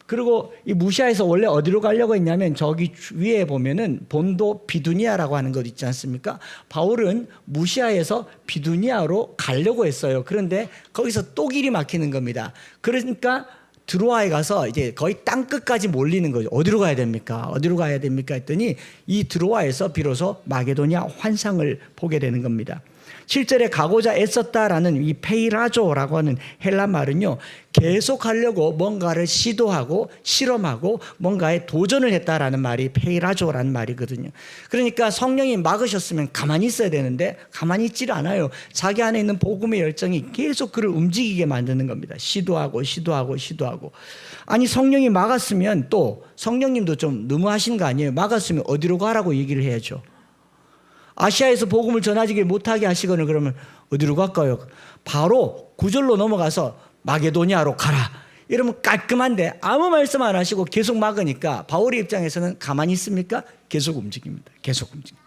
Speaker 1: 그리고 이 무시아에서 원래 어디로 가려고 했냐면 저기 위에 보면은 본도 비두니아라고 하는 것 있지 않습니까? 바울은 무시아에서 비두니아로 가려고 했어요. 그런데 거기서 또 길이 막히는 겁니다. 그러니까 드로아에 가서 이제 거의 땅 끝까지 몰리는 거죠. 어디로 가야 됩니까? 어디로 가야 됩니까? 했더니 이 드로아에서 비로소 마게도냐 환상을 보게 되는 겁니다. 7절에 가고자 애썼다라는 이 페이라조라고 하는 헬라 말은요, 계속 하려고 뭔가를 시도하고 실험하고 뭔가에 도전을 했다라는 말이 페이라조라는 말이거든요. 그러니까 성령이 막으셨으면 가만히 있어야 되는데 가만히 있질 않아요. 자기 안에 있는 복음의 열정이 계속 그를 움직이게 만드는 겁니다. 시도하고 시도하고 시도하고. 아니 성령이 막았으면 또 성령님도 좀 너무하신 거 아니에요? 막았으면 어디로 가라고 얘기를 해야죠. 아시아에서 복음을 전하지 못하게 하시거늘 그러면 어디로 갈까요? 바로 9절로 넘어가서 마게도냐로 가라. 이러면 깔끔한데 아무 말씀 안 하시고 계속 막으니까 바울의 입장에서는 가만히 있습니까? 계속 움직입니다. 계속 움직입니다.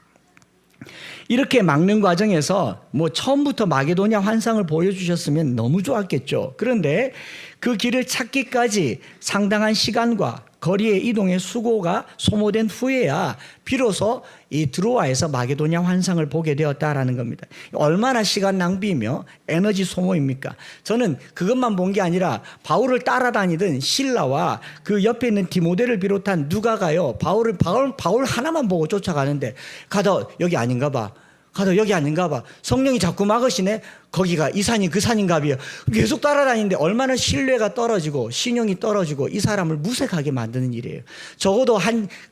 Speaker 1: 이렇게 막는 과정에서 뭐 처음부터 마게도냐 환상을 보여주셨으면 너무 좋았겠죠. 그런데 그 길을 찾기까지 상당한 시간과 거리의 이동의 수고가 소모된 후에야 비로소 이 드로아에서 마게도냐 환상을 보게 되었다라는 겁니다. 얼마나 시간 낭비이며 에너지 소모입니까? 저는 그것만 본 게 아니라 바울을 따라다니던 실라와 그 옆에 있는 디모데를 비롯한 누가가요, 바울 하나만 보고 쫓아가는데 가다 여기 아닌가 봐. 가다 여기 아닌가 봐. 성령이 자꾸 막으시네. 거기가 이 산이 그 산인가 봐요. 계속 따라다니는데 얼마나 신뢰가 떨어지고 신용이 떨어지고 이 사람을 무색하게 만드는 일이에요. 적어도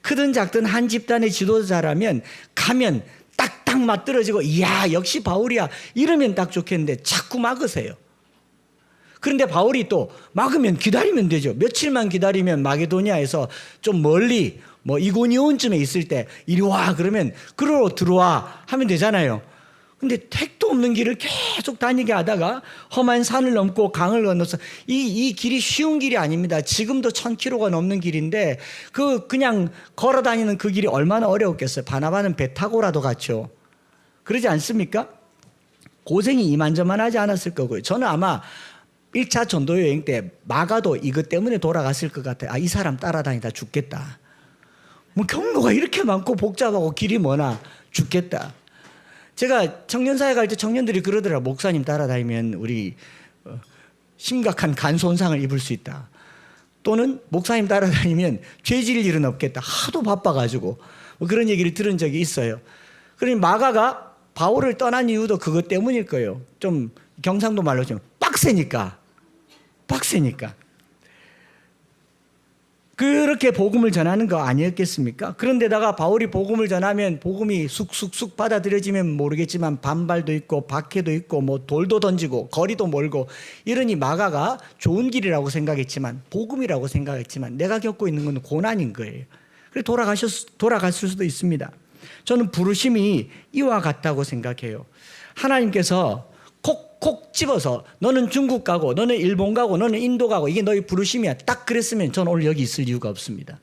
Speaker 1: 크든 작든 한 집단의 지도자라면 가면 딱딱 맞들어지고 이야 역시 바울이야 이러면 딱 좋겠는데 자꾸 막으세요. 그런데 바울이 또 막으면 기다리면 되죠. 며칠만 기다리면 마게도냐에서 좀 멀리 뭐 이고니온쯤에 있을 때 이리 와 그러면 그러러 들어와 하면 되잖아요. 근데 택도 없는 길을 계속 다니게 하다가 험한 산을 넘고 강을 건너서 이 길이 쉬운 길이 아닙니다. 지금도 1000km가 넘는 길인데 그냥 걸어 다니는 그 길이 얼마나 어려웠겠어요. 바나바는 배 타고라도 갔죠. 그러지 않습니까? 고생이 이만저만하지 않았을 거고요. 저는 아마 1차 전도 여행 때 마가도 이것 때문에 돌아갔을 것 같아요. 이 사람 따라다니다 죽겠다. 뭐 경로가 이렇게 많고 복잡하고 길이 머나 죽겠다. 제가 청년사회 갈 때 청년들이 그러더라고요. 목사님 따라다니면 우리 심각한 간 손상을 입을 수 있다. 또는 목사님 따라다니면 죄 지을 일은 없겠다. 하도 바빠가지고 뭐 그런 얘기를 들은 적이 있어요. 그러니 마가가 바울을 떠난 이유도 그것 때문일 거예요. 좀 경상도 말로 좀 빡세니까. 그렇게 복음을 전하는 거 아니었겠습니까? 그런데다가 바울이 복음을 전하면 복음이 쑥쑥쑥 받아들여지면 모르겠지만 반발도 있고 박해도 있고 뭐 돌도 던지고 거리도 멀고 이러니 마가가 좋은 길이라고 생각했지만 복음이라고 생각했지만 내가 겪고 있는 건 고난인 거예요. 그래서 돌아갔을 수도 있습니다. 저는 부르심이 이와 같다고 생각해요. 하나님께서 콕콕 집어서 너는 중국 가고 너는 일본 가고 너는 인도 가고 이게 너희 부르심이야. 딱 그랬으면 저는 오늘 여기 있을 이유가 없습니다.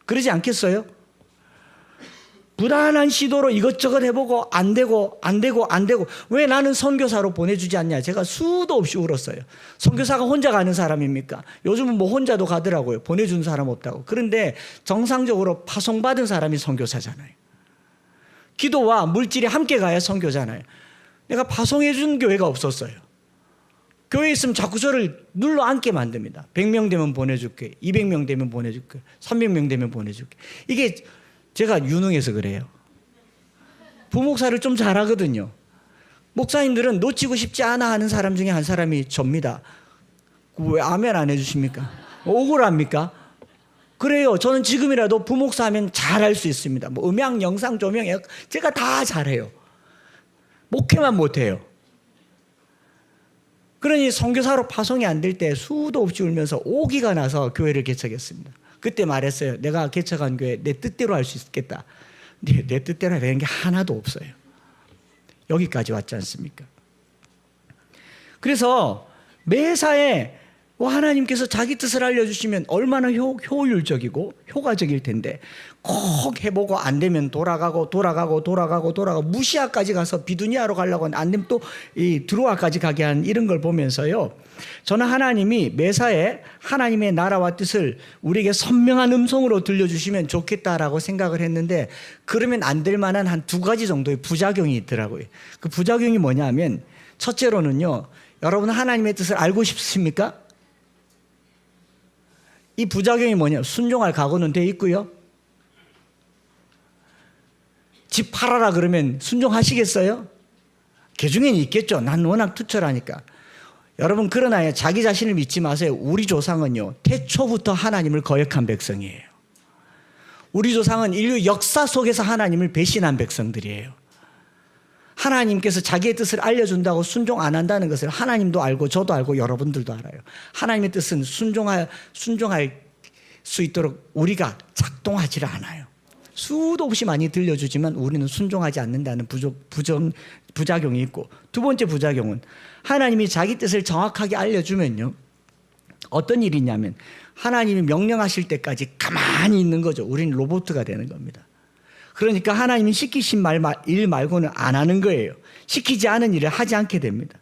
Speaker 1: 그러지 않겠어요? 부단한 시도로 이것저것 해보고 안 되고 왜 나는 선교사로 보내주지 않냐. 제가 수도 없이 울었어요. 선교사가 혼자 가는 사람입니까? 요즘은 뭐 혼자도 가더라고요. 보내준 사람 없다고. 그런데 정상적으로 파송받은 사람이 선교사잖아요. 기도와 물질이 함께 가야 선교잖아요. 내가 파송해 준 교회가 없었어요. 교회에 있으면 자꾸 저를 눌러 앉게 만듭니다. 100명 되면 보내줄게. 200명 되면 보내줄게. 300명 되면 보내줄게. 이게 제가 유능해서 그래요. 부목사를 좀 잘하거든요. 목사님들은 놓치고 싶지 않아 하는 사람 중에 한 사람이 접니다. 왜 아멘 안 해주십니까? 억울합니까? 그래요. 저는 지금이라도 부목사 하면 잘할 수 있습니다. 뭐 음향, 영상, 조명, 제가 다 잘해요. 목회만 못해요. 그러니 선교사로 파송이 안 될 때 수도 없이 울면서 오기가 나서 교회를 개척했습니다. 그때 말했어요. 내가 개척한 교회 내 뜻대로 할 수 있겠다. 내 뜻대로 되는 게 하나도 없어요. 여기까지 왔지 않습니까? 그래서 매사에 하나님께서 자기 뜻을 알려주시면 얼마나 효율적이고 효과적일 텐데 꼭 해보고 안 되면 돌아가고 무시아까지 가서 비두니아로 가려고 안 되면 또 이 드로아까지 가게 한 이런 걸 보면서요. 저는 하나님이 매사에 하나님의 나라와 뜻을 우리에게 선명한 음성으로 들려주시면 좋겠다라고 생각을 했는데 그러면 안 될 만한 한 2가지 정도의 부작용이 있더라고요. 그 부작용이 뭐냐면 첫째로는요. 여러분 하나님의 뜻을 알고 싶습니까? 이 부작용이 뭐냐? 순종할 각오는 돼 있고요. 집 팔아라 그러면 순종하시겠어요? 개중에는 있겠죠. 난 워낙 투철하니까. 여러분 그러나 자기 자신을 믿지 마세요. 우리 조상은요. 태초부터 하나님을 거역한 백성이에요. 우리 조상은 인류 역사 속에서 하나님을 배신한 백성들이에요. 하나님께서 자기의 뜻을 알려준다고 순종 안 한다는 것을 하나님도 알고 저도 알고 여러분들도 알아요. 하나님의 뜻은 순종할 수 있도록 우리가 작동하지를 않아요. 수도 없이 많이 들려주지만 우리는 순종하지 않는다는 부작용이 있고, 2번째 부작용은 하나님이 자기 뜻을 정확하게 알려주면요. 어떤 일이 있냐면 하나님이 명령하실 때까지 가만히 있는 거죠. 우리는 로봇가 되는 겁니다. 그러니까 하나님이 시키신 일 말고는 안 하는 거예요. 시키지 않은 일을 하지 않게 됩니다.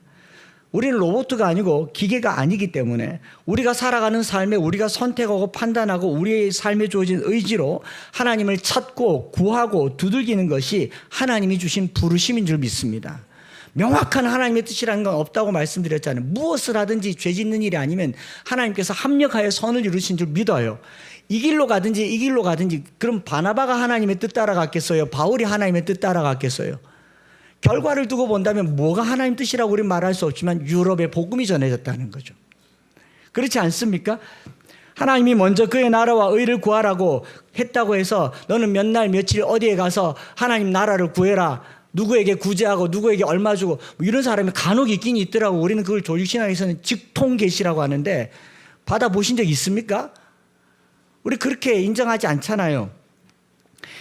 Speaker 1: 우리는 로봇가 아니고 기계가 아니기 때문에 우리가 살아가는 삶에 우리가 선택하고 판단하고 우리의 삶에 주어진 의지로 하나님을 찾고 구하고 두들기는 것이 하나님이 주신 부르심인 줄 믿습니다. 명확한 하나님의 뜻이라는 건 없다고 말씀드렸잖아요. 무엇을 하든지 죄 짓는 일이 아니면 하나님께서 합력하여 선을 이루신 줄 믿어요. 이 길로 가든지 이 길로 가든지. 그럼 바나바가 하나님의 뜻 따라갔겠어요? 바울이 하나님의 뜻 따라갔겠어요? 결과를 두고 본다면 뭐가 하나님 뜻이라고 우리는 말할 수 없지만 유럽에 복음이 전해졌다는 거죠. 그렇지 않습니까? 하나님이 먼저 그의 나라와 의를 구하라고 했다고 해서 너는 몇 날 며칠 어디에 가서 하나님 나라를 구해라. 누구에게 구제하고 누구에게 얼마 주고 뭐 이런 사람이 간혹 있긴 있더라고. 우리는 그걸 조직신학에서는 직통계시라고 하는데 받아보신 적 있습니까? 우리 그렇게 인정하지 않잖아요.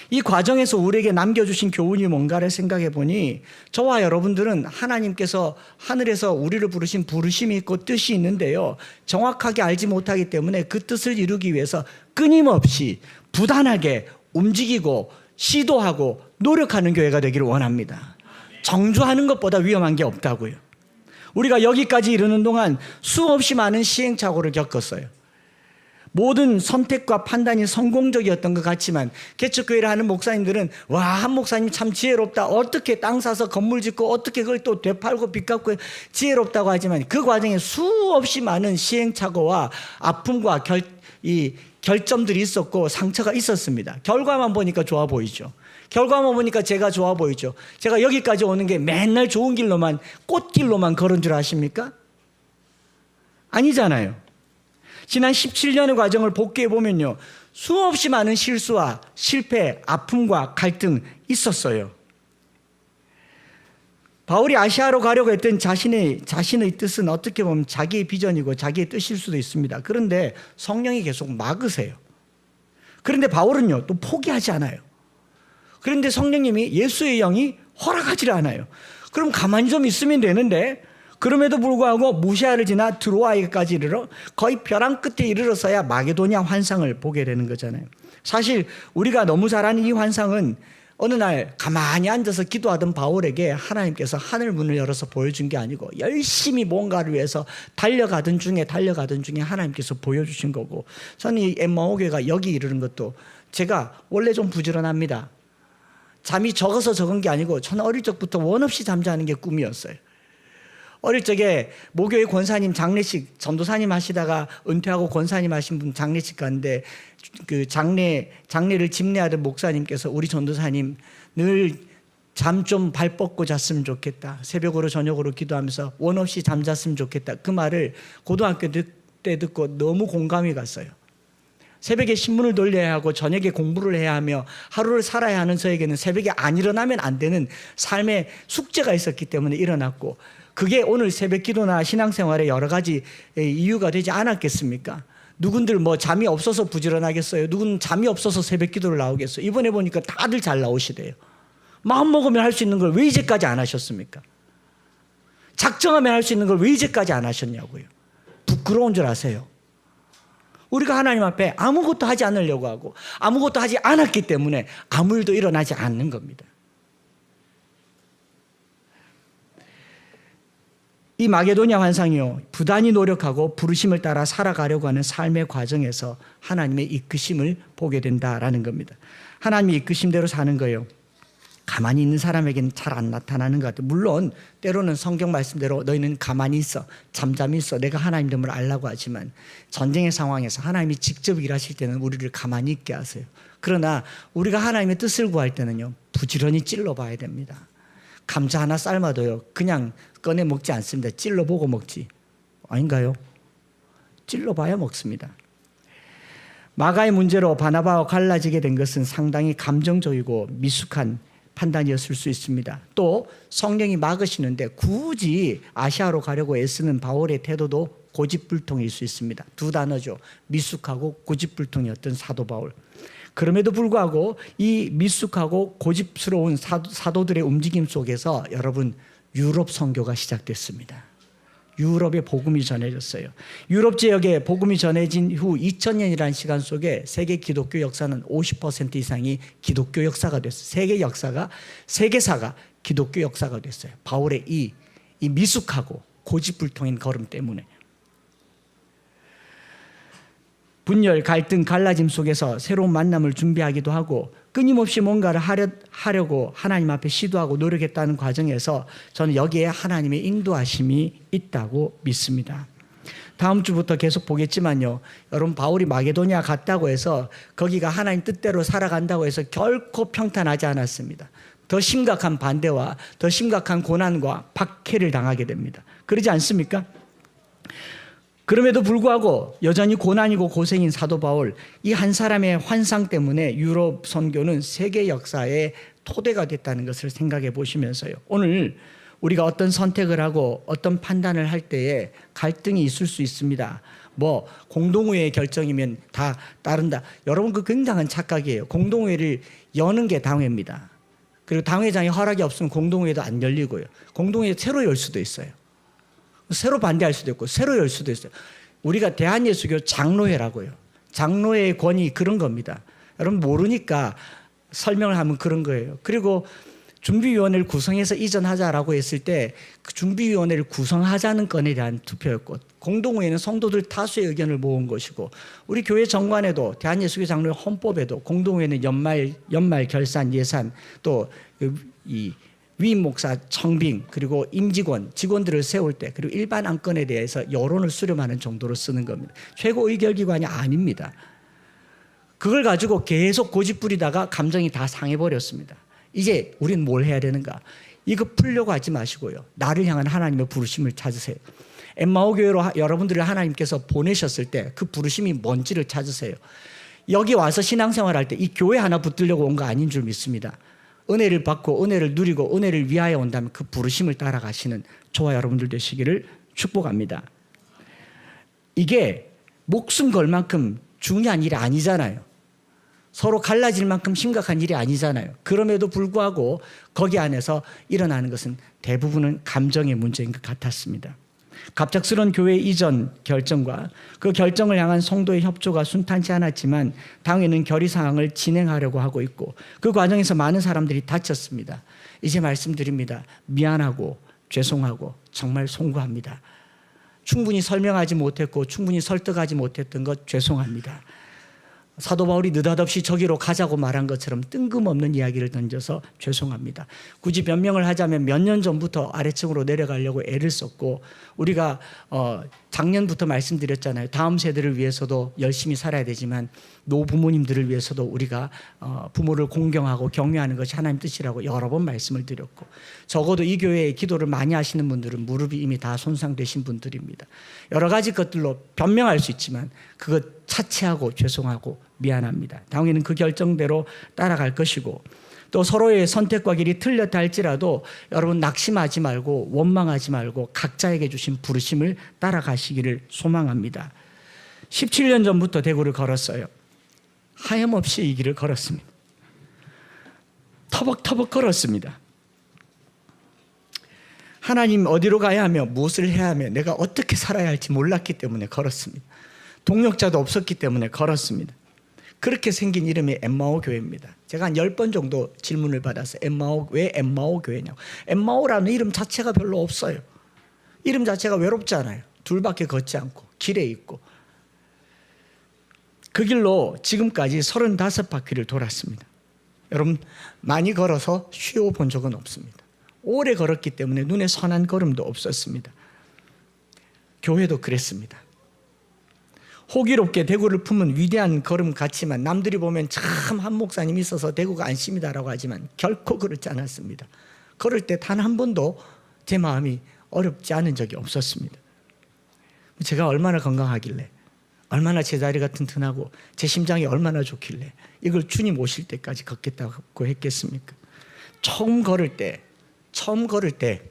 Speaker 1: 이 과정에서 우리에게 남겨주신 교훈이 뭔가를 생각해 보니 저와 여러분들은 하나님께서 하늘에서 우리를 부르신 부르심이 있고 뜻이 있는데요. 정확하게 알지 못하기 때문에 그 뜻을 이루기 위해서 끊임없이 부단하게 움직이고 시도하고 노력하는 교회가 되기를 원합니다. 정주하는 것보다 위험한 게 없다고요. 우리가 여기까지 이르는 동안 수없이 많은 시행착오를 겪었어요. 모든 선택과 판단이 성공적이었던 것 같지만 개척교회를 하는 목사님들은 와, 한 목사님 참 지혜롭다. 어떻게 땅 사서 건물 짓고 어떻게 그걸 또 되팔고 빚 갚고 지혜롭다고 하지만 그 과정에 수없이 많은 시행착오와 아픔과 결점들이 있었고 상처가 있었습니다. 결과만 보니까 좋아 보이죠. 결과만 보니까 제가 좋아 보이죠. 제가 여기까지 오는 게 맨날 좋은 길로만, 꽃길로만 걸은 줄 아십니까? 아니잖아요. 지난 17년의 과정을 복귀해 보면요, 수없이 많은 실수와 실패, 아픔과 갈등 있었어요. 바울이 아시아로 가려고 했던 자신의 뜻은 어떻게 보면 자기의 비전이고 자기의 뜻일 수도 있습니다. 그런데 성령이 계속 막으세요. 그런데 바울은요, 또 포기하지 않아요. 그런데 성령님이, 예수의 영이 허락하지 않아요. 그럼 가만히 좀 있으면 되는데, 그럼에도 불구하고 무시아를 지나 드로아에까지 이르러 거의 벼랑 끝에 이르러서야 마게도냐 환상을 보게 되는 거잖아요. 사실 우리가 너무 잘 아는 이 환상은 어느 날 가만히 앉아서 기도하던 바울에게 하나님께서 하늘 문을 열어서 보여준 게 아니고 열심히 뭔가를 위해서 달려가던 중에 하나님께서 보여주신 거고, 저는 이 엠마오교회가 여기 이르는 것도 제가 원래 좀 부지런합니다. 잠이 적어서 적은 게 아니고 저는 어릴 적부터 원 없이 잠자는 게 꿈이었어요. 어릴 적에 모교회 권사님 장례식, 전도사님 하시다가 은퇴하고 권사님 하신 분 장례식 갔는데 그 장례를 집례하던 목사님께서 우리 전도사님 늘 잠 좀 발 뻗고 잤으면 좋겠다. 새벽으로 저녁으로 기도하면서 원 없이 잠잤으면 좋겠다. 그 말을 고등학교 때 듣고 너무 공감이 갔어요. 새벽에 신문을 돌려야 하고 저녁에 공부를 해야 하며 하루를 살아야 하는 저에게는 새벽에 안 일어나면 안 되는 삶의 숙제가 있었기 때문에 일어났고, 그게 오늘 새벽 기도나 신앙생활에 여러 가지 이유가 되지 않았겠습니까? 누군들 뭐 잠이 없어서 부지런하겠어요? 누군 잠이 없어서 새벽 기도를 나오겠어요? 이번에 보니까 다들 잘 나오시대요. 마음 먹으면 할 수 있는 걸 왜 이제까지 안 하셨습니까? 작정하면 할 수 있는 걸 왜 이제까지 안 하셨냐고요. 부끄러운 줄 아세요. 우리가 하나님 앞에 아무것도 하지 않으려고 하고 아무것도 하지 않았기 때문에 아무 일도 일어나지 않는 겁니다. 이 마게도냐 환상이요, 부단히 노력하고 부르심을 따라 살아가려고 하는 삶의 과정에서 하나님의 이끄심을 보게 된다라는 겁니다. 하나님의 이끄심대로 사는 거예요. 가만히 있는 사람에게는 잘 안 나타나는 것 같아요. 물론 때로는 성경 말씀대로 너희는 가만히 있어, 잠잠히 있어, 내가 하나님됨을 알라고 하지만 전쟁의 상황에서 하나님이 직접 일하실 때는 우리를 가만히 있게 하세요. 그러나 우리가 하나님의 뜻을 구할 때는요, 부지런히 찔러봐야 됩니다. 감자 하나 삶아도요, 그냥 꺼내 먹지 않습니다. 찔러보고 먹지. 아닌가요? 찔러봐야 먹습니다. 마가의 문제로 바나바와 갈라지게 된 것은 상당히 감정적이고 미숙한 판단이었을 수 있습니다. 또 성령이 막으시는데 굳이 아시아로 가려고 애쓰는 바울의 태도도 고집불통일 수 있습니다. 두 단어죠. 미숙하고 고집불통이었던 사도 바울. 그럼에도 불구하고 이 미숙하고 고집스러운 사도들의 움직임 속에서 여러분, 유럽 선교가 시작됐습니다. 유럽에 복음이 전해졌어요. 유럽 지역에 복음이 전해진 후 2000년이라는 시간 속에 세계 기독교 역사는 50% 이상이 기독교 역사가 됐어요. 세계사가 기독교 역사가 됐어요. 바울의 이 미숙하고 고집불통인 걸음 때문에. 분열, 갈등, 갈라짐 속에서 새로운 만남을 준비하기도 하고 끊임없이 뭔가를 하려고 하나님 앞에 시도하고 노력했다는 과정에서 저는 여기에 하나님의 인도하심이 있다고 믿습니다. 다음 주부터 계속 보겠지만요, 여러분, 바울이 마게도냐 갔다고 해서 거기가 하나님 뜻대로 살아간다고 해서 결코 평탄하지 않았습니다. 더 심각한 반대와 더 심각한 고난과 박해를 당하게 됩니다. 그러지 않습니까? 그럼에도 불구하고 여전히 고난이고 고생인 사도 바울, 이 한 사람의 환상 때문에 유럽 선교는 세계 역사의 토대가 됐다는 것을 생각해 보시면서요, 오늘 우리가 어떤 선택을 하고 어떤 판단을 할 때에 갈등이 있을 수 있습니다. 뭐 공동회의 결정이면 다 따른다. 여러분, 그 굉장한 착각이에요. 공동회를 여는 게 당회입니다. 그리고 당회장이 허락이 없으면 공동회도 안 열리고요. 공동회 새로 열 수도 있어요. 새로 반대할 수도 있고 새로 열 수도 있어요. 우리가 대한예수교 장로회라고요. 장로회의 권위 그런 겁니다. 여러분, 모르니까 설명을 하면 그런 거예요. 그리고 준비위원회를 구성해서 이전하자라고 했을 때 그 준비위원회를 구성하자는 건에 대한 투표였고, 공동회의는 성도들 다수의 의견을 모은 것이고, 우리 교회 정관에도 대한예수교 장로회 헌법에도 공동회의는 연말 결산 예산, 또 이 위임 목사 청빙, 그리고 임직원 직원들을 세울 때, 그리고 일반 안건에 대해서 여론을 수렴하는 정도로 쓰는 겁니다. 최고 의결기관이 아닙니다. 그걸 가지고 계속 고집 부리다가 감정이 다 상해버렸습니다. 이제 우리는 뭘 해야 되는가? 이거 풀려고 하지 마시고요, 나를 향한 하나님의 부르심을 찾으세요. 엠마오 교회로 여러분들을 하나님께서 보내셨을 때 그 부르심이 뭔지를 찾으세요. 여기 와서 신앙생활할 때 이 교회 하나 붙들려고 온 거 아닌 줄 믿습니다. 은혜를 받고 은혜를 누리고 은혜를 위하여 온다면 그 부르심을 따라가시는 저와 여러분들 되시기를 축복합니다. 이게 목숨 걸 만큼 중요한 일이 아니잖아요. 서로 갈라질 만큼 심각한 일이 아니잖아요. 그럼에도 불구하고 거기 안에서 일어나는 것은 대부분은 감정의 문제인 것 같았습니다. 갑작스러운 교회 이전 결정과 그 결정을 향한 성도의 협조가 순탄치 않았지만 당회는 결의사항을 진행하려고 하고 있고, 그 과정에서 많은 사람들이 다쳤습니다. 이제 말씀드립니다. 미안하고 죄송하고 정말 송구합니다. 충분히 설명하지 못했고 충분히 설득하지 못했던 것 죄송합니다. 사도 바울이 느닷없이 저기로 가자고 말한 것처럼 뜬금없는 이야기를 던져서 죄송합니다. 굳이 변명을 하자면 몇 년 전부터 아래층으로 내려가려고 애를 썼고, 우리가 작년부터 말씀드렸잖아요. 다음 세대를 위해서도 열심히 살아야 되지만 노부모님들을 위해서도 우리가 부모를 공경하고 경외하는 것이 하나님 뜻이라고 여러 번 말씀을 드렸고, 적어도 이 교회에 기도를 많이 하시는 분들은 무릎이 이미 다 손상되신 분들입니다. 여러 가지 것들로 변명할 수 있지만 그것 차치하고 죄송하고 미안합니다. 당연히 그 결정대로 따라갈 것이고, 또 서로의 선택과 길이 틀렸다 할지라도 여러분 낙심하지 말고 원망하지 말고 각자에게 주신 부르심을 따라가시기를 소망합니다. 17년 전부터 대구를 걸었어요. 하염없이 이 길을 걸었습니다. 터벅터벅 걸었습니다. 하나님 어디로 가야 하며 무엇을 해야 하며 내가 어떻게 살아야 할지 몰랐기 때문에 걸었습니다. 동력자도 없었기 때문에 걸었습니다. 그렇게 생긴 이름이 엠마오 교회입니다. 제가 한 10번 정도 질문을 받아서 왜 엠마오 교회냐고. 엠마오라는 이름 자체가 별로 없어요. 이름 자체가 외롭잖아요. 둘밖에 걷지 않고 길에 있고. 그 길로 지금까지 35바퀴를 돌았습니다. 여러분, 많이 걸어서 쉬어 본 적은 없습니다. 오래 걸었기 때문에 눈에 선한 걸음도 없었습니다. 교회도 그랬습니다. 호기롭게 대구를 품은 위대한 걸음 같지만 남들이 보면 참 한 목사님이 있어서 대구가 안심이다라고 하지만 결코 그렇지 않았습니다. 걸을 때 단 한 번도 제 마음이 어렵지 않은 적이 없었습니다. 제가 얼마나 건강하길래, 얼마나 제자리가 튼튼하고 제 심장이 얼마나 좋길래 이걸 주님 오실 때까지 걷겠다고 했겠습니까? 처음 걸을 때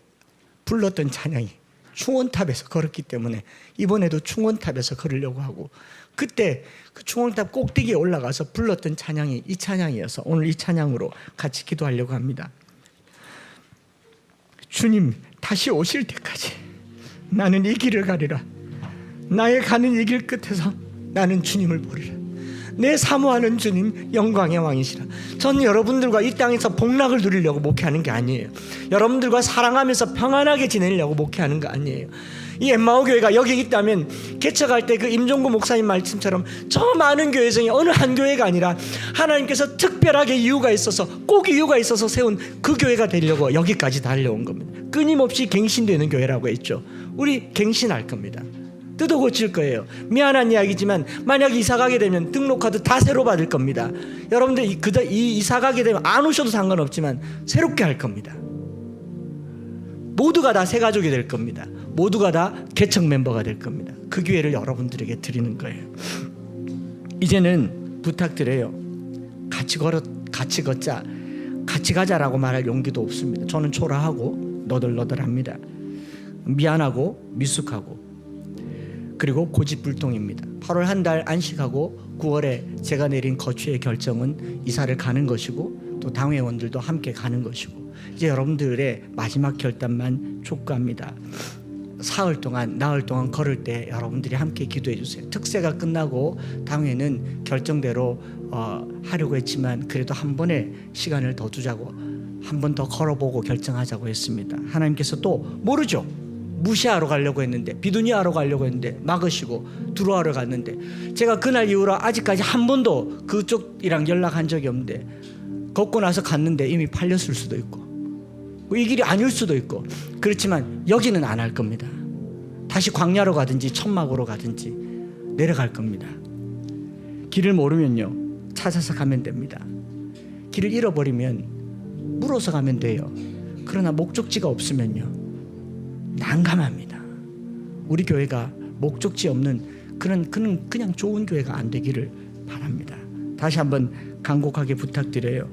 Speaker 1: 불렀던 찬양이 충원탑에서 걸었기 때문에 이번에도 충원탑에서 걸으려고 하고, 그때 그 충원탑 꼭대기에 올라가서 불렀던 찬양이 이 찬양이어서 오늘 이 찬양으로 같이 기도하려고 합니다. 주님 다시 오실 때까지 나는 이 길을 가리라. 나의 가는 이 길 끝에서 나는 주님을 보리라. 내 사모하는 주님 영광의 왕이시라. 전 여러분들과 이 땅에서 복락을 누리려고 목회하는 게 아니에요. 여러분들과 사랑하면서 평안하게 지내려고 목회하는 거 아니에요. 이 엠마오 교회가 여기 있다면 개척할 때 그 임종구 목사님 말씀처럼 저 많은 교회 중에 어느 한 교회가 아니라 하나님께서 특별하게 이유가 있어서, 꼭 이유가 있어서 세운 그 교회가 되려고 여기까지 달려온 겁니다. 끊임없이 갱신되는 교회라고 했죠. 우리 갱신할 겁니다. 뜯어 고칠 거예요. 미안한 이야기지만 만약 이사 가게 되면 등록카드 다 새로 받을 겁니다. 여러분들 이 이사 가게 되면 안 오셔도 상관없지만 새롭게 할 겁니다. 모두가 다 새 가족이 될 겁니다. 모두가 다 개척 멤버가 될 겁니다. 그 기회를 여러분들에게 드리는 거예요. 이제는 부탁드려요. 같이 걷자. 같이 가자라고 말할 용기도 없습니다. 저는 초라하고 너덜너덜합니다. 미안하고 미숙하고 그리고 고집불통입니다. 8월 한 달 안식하고 9월에 제가 내린 거취의 결정은 이사를 가는 것이고 또 당회원들도 함께 가는 것이고, 이제 여러분들의 마지막 결단만 촉구합니다. 나흘 동안 걸을 때 여러분들이 함께 기도해 주세요. 특세가 끝나고 당회는 결정대로 하려고 했지만 그래도 한 번의 시간을 더 두자고 한 번 더 걸어보고 결정하자고 했습니다. 하나님께서 또 모르죠. 무시하러 가려고 했는데, 비두니하러 가려고 했는데 막으시고 들어와러 갔는데, 제가 그날 이후로 아직까지 한 번도 그쪽이랑 연락한 적이 없는데, 걷고 나서 갔는데 이미 팔렸을 수도 있고 이 길이 아닐 수도 있고, 그렇지만 여기는 안 할 겁니다. 다시 광야로 가든지 천막으로 가든지 내려갈 겁니다. 길을 모르면요, 찾아서 가면 됩니다. 길을 잃어버리면 물어서 가면 돼요. 그러나 목적지가 없으면요, 난감합니다. 우리 교회가 목적지 없는 그냥 좋은 교회가 안 되기를 바랍니다. 다시 한번 간곡하게 부탁드려요.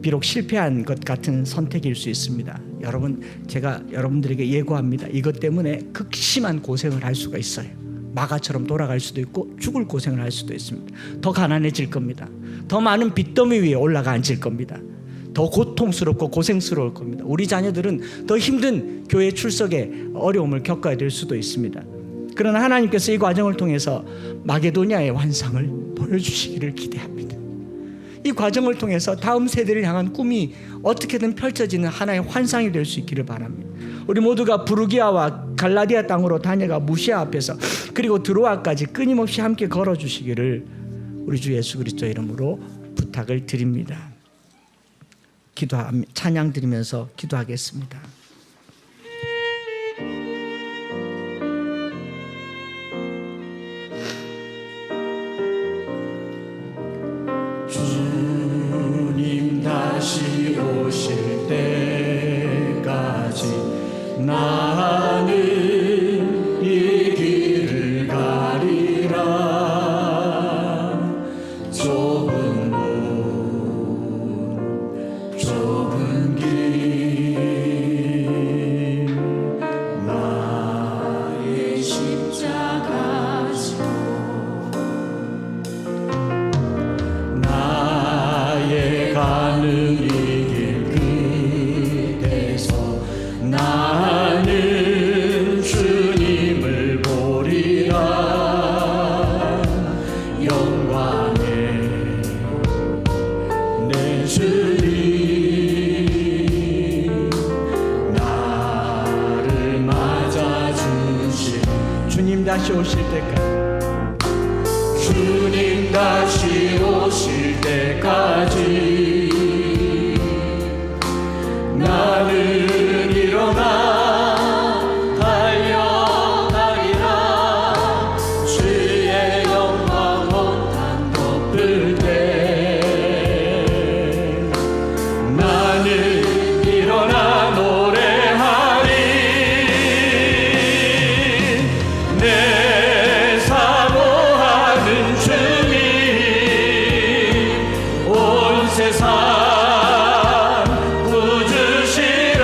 Speaker 1: 비록 실패한 것 같은 선택일 수 있습니다. 여러분, 제가 여러분들에게 예고합니다. 이것 때문에 극심한 고생을 할 수가 있어요. 마가처럼 돌아갈 수도 있고 죽을 고생을 할 수도 있습니다. 더 가난해질 겁니다. 더 많은 빚더미 위에 올라가 앉을 겁니다. 더 고통스럽고 고생스러울 겁니다. 우리 자녀들은 더 힘든 교회 출석에 어려움을 겪어야 될 수도 있습니다. 그러나 하나님께서 이 과정을 통해서 마게도냐의 환상을 보여주시기를 기대합니다. 이 과정을 통해서 다음 세대를 향한 꿈이 어떻게든 펼쳐지는 하나의 환상이 될 수 있기를 바랍니다. 우리 모두가 부르기아와 갈라디아 땅으로 다녀가 무시아 앞에서 그리고 드로아까지 끊임없이 함께 걸어주시기를 우리 주 예수 그리스도 이름으로 부탁을 드립니다. 찬양 드리면서 기도하겠습니다. 주님 다시 오실 때까지 나는 이 길을 가리라. 좁은 길 나의 십자가 지고 나의 가는 이 길 끝에서 나는 주님을 보리라. 영광의 내 주님 주님 다시 오실 때까지, 주님 다시 오실 때까지 나는 일어나 달려가리라. 주의 영광 온 땅 덮을 때 나는 일어나 노래하리. 내 사모하는 주님 온 세상 구주시라.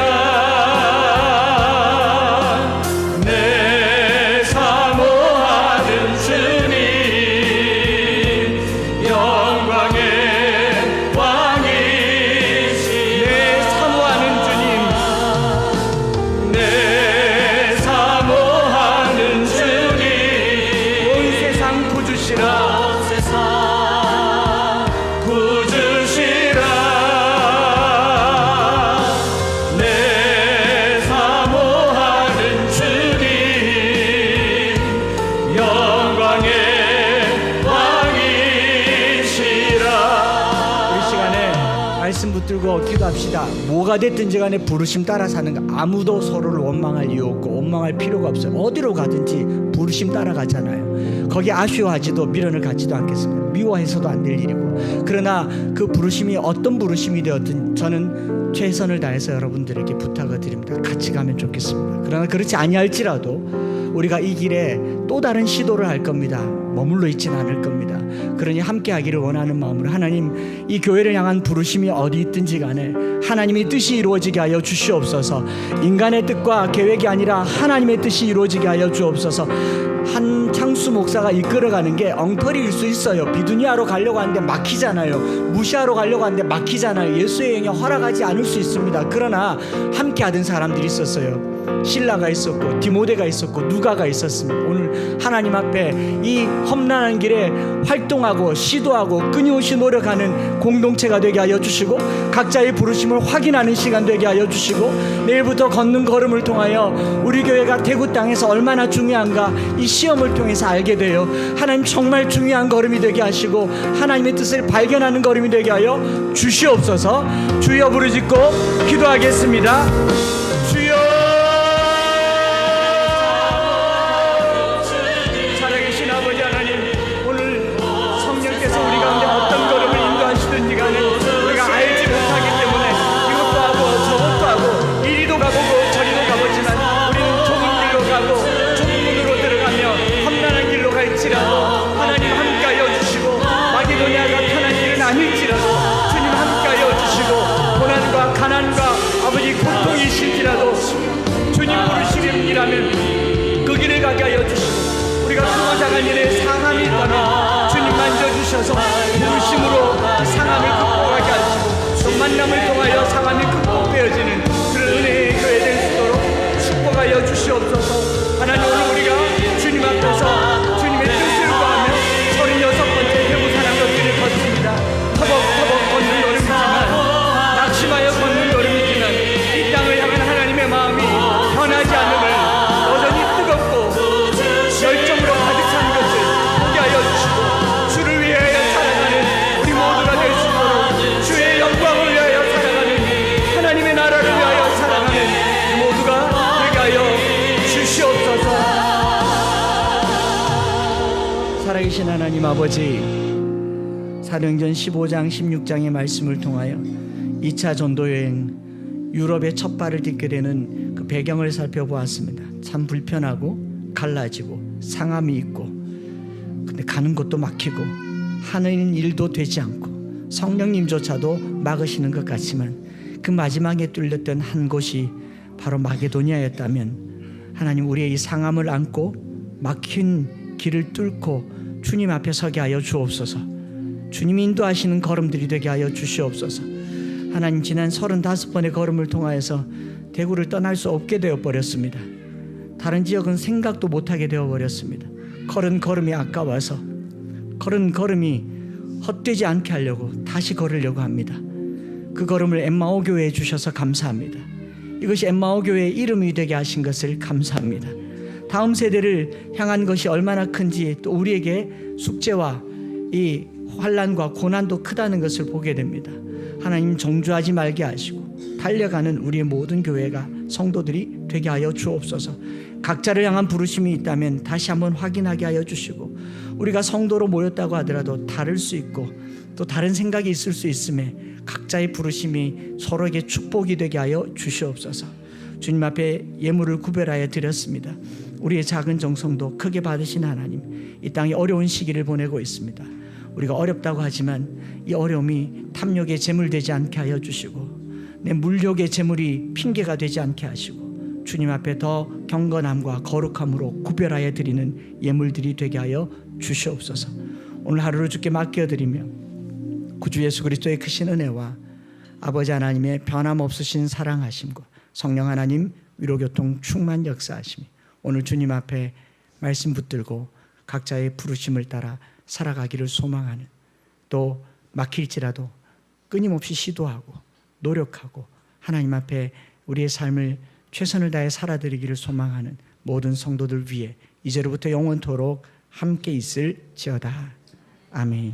Speaker 1: 내 사모하는 주님 영광의 왕이시라. 내 사모하는 주님, 내 사모하는 주님 온 세상 구주시라. 온 세상 구주시라. 내 사모하는 주님 영광의 왕이시라. 이 시간에 말씀 붙들고 기도합시다. 뭐가 됐든지 간에 부르심 따라 사는 거, 아무도 서로를 원망할 이유 없고 원망할 필요가 없어요. 어디로 가든지 부르심 따라가잖아요. 거기 아쉬워하지도 미련을 갖지도 않겠습니다. 미워해서도 안 될 일이고. 그러나 그 부르심이 어떤 부르심이 되었든 저는 최선을 다해서 여러분들에게 부탁을 드립니다. 같이 가면 좋겠습니다. 그러나 그렇지 아니할지라도 우리가 이 길에 또 다른 시도를 할 겁니다. 머물러 있지는 않을 겁니다. 그러니 함께 하기를 원하는 마음으로 하나님, 이 교회를 향한 부르심이 어디 있든지 간에 하나님의 뜻이 이루어지게 하여 주시옵소서. 인간의 뜻과 계획이 아니라 하나님의 뜻이 이루어지게 하여 주옵소서. 한 창수 안철수 목사가 이끌어가는 게 엉터리일 수 있어요. 비두니아로 가려고 하는데 막히잖아요. 무시하러 가려고 하는데 막히잖아요. 예수의 영이 허락하지 않을 수 있습니다. 그러나 함께 하던 사람들이 있었어요. 실라가 있었고 디모데가 있었고 누가가 있었습니다. 오늘 하나님 앞에 이 험난한 길에 활동하고 시도하고 끊임없이 노력하는 공동체가 되게 하여 주시고, 각자의 부르심을 확인하는 시간 되게 하여 주시고, 내일부터 걷는 걸음을 통하여 우리 교회가 대구 땅에서 얼마나 중요한가 이 시험을 통해서 알게 돼요. 하나님 정말 중요한 걸음이 되게 하시고 하나님의 뜻을 발견하는 걸음이 되게 하여 주시옵소서. 주여 부르짖고 기도하겠습니다. 주여, 살아계신 아버지 하나님, 오늘 성령께서 우리 가운데 어떤 걸음을 인도하시든지 간에 우리가 알지 못하기 때문에 이것도 하고 저것도 하고 이리도 가보고 저리도 가보지만 우리는 좁은 길로 가고 좁은 문으로 들어가며 험난한 길로 갈지라도 하나님 함께하여 주시고, 마게도냐가 편한 길은 아닐지라도 주님 함께하여 주시고, 고난과 가난과 아버지 고통이 실지라도 주님 부르심이라면 그 길을 가게 하여 주시고, 우리가 수고자간 일에 상함이 있다면 주님 만져주셔서 부르심으로 상함을 극복하게 하시고, 또 만남을 통하여 상함이 극복되어지는 그런 은혜의 교회 될 수 있도록 축복하여 주시옵소서. 하나님, 오늘 우리가 주님 앞에서 주님의 뜻을 구하며 36번째 대구 사랑걷기를 걷습니다. 터벅터벅 걷는 걸음이지만, 낙심하여 걷는 걸음이지만 이 땅을 향한 하나님의 마음이 변하지 않음을, 여전히 뜨겁고 열정으로 가득 찬 것을 보게 하여 주시고, 주를 위하여 살아가는 우리 모두가 될 수 있도록, 주의 영광을 위하여 살아가는, 하나님의 나라를 위하여 살아가는 우리 모두가 되게 하여 주시옵소서. 살아계신 하나님 아버지, 사도행전 15장 16장의 말씀을 통하여 2차 전도여행 유럽의 첫 발을 딛게 되는 그 배경을 살펴보았습니다. 참 불편하고 갈라지고 상함이 있고, 근데 가는 것도 막히고 하는 일도 되지 않고 성령님조차도 막으시는 것 같지만, 그 마지막에 뚫렸던 한 곳이 바로 마게도니아였다면, 하나님 우리의 이 상함을 안고 막힌 길을 뚫고 주님 앞에 서게 하여 주옵소서. 주님이 인도하시는 걸음들이 되게 하여 주시옵소서. 하나님, 지난 35번의 걸음을 통하여서 대구를 떠날 수 없게 되어버렸습니다. 다른 지역은 생각도 못하게 되어버렸습니다. 걸은 걸음이 아까워서, 걸은 걸음이 헛되지 않게 하려고 다시 걸으려고 합니다. 그 걸음을 엠마오 교회에 주셔서 감사합니다. 이것이 엠마오 교회의 이름이 되게 하신 것을 감사합니다. 다음 세대를 향한 것이 얼마나 큰지, 또 우리에게 숙제와 이 환난과 고난도 크다는 것을 보게 됩니다. 하나님, 정주하지 말게 하시고 달려가는 우리의 모든 교회가, 성도들이 되게 하여 주옵소서. 각자를 향한 부르심이 있다면 다시 한번 확인하게 하여 주시고, 우리가 성도로 모였다고 하더라도 다를 수 있고 또 다른 생각이 있을 수 있음에 각자의 부르심이 서로에게 축복이 되게 하여 주시옵소서. 주님 앞에 예물을 구별하여 드렸습니다. 우리의 작은 정성도 크게 받으신 하나님, 이 땅에 어려운 시기를 보내고 있습니다. 우리가 어렵다고 하지만 이 어려움이 탐욕의 재물되지 않게 하여 주시고, 내 물욕의 재물이 핑계가 되지 않게 하시고, 주님 앞에 더 경건함과 거룩함으로 구별하여 드리는 예물들이 되게 하여 주시옵소서. 오늘 하루를 주께 맡겨드리며 구주 예수 그리스도의 크신 은혜와 아버지 하나님의 변함없으신 사랑하심과 성령 하나님 위로교통 충만 역사하심이 오늘 주님 앞에 말씀 붙들고 각자의 부르심을 따라 살아가기를 소망하는, 또 막힐지라도 끊임없이 시도하고 노력하고 하나님 앞에 우리의 삶을 최선을 다해 살아드리기를 소망하는 모든 성도들 위해 이제로부터 영원토록 함께 있을지어다. 아멘.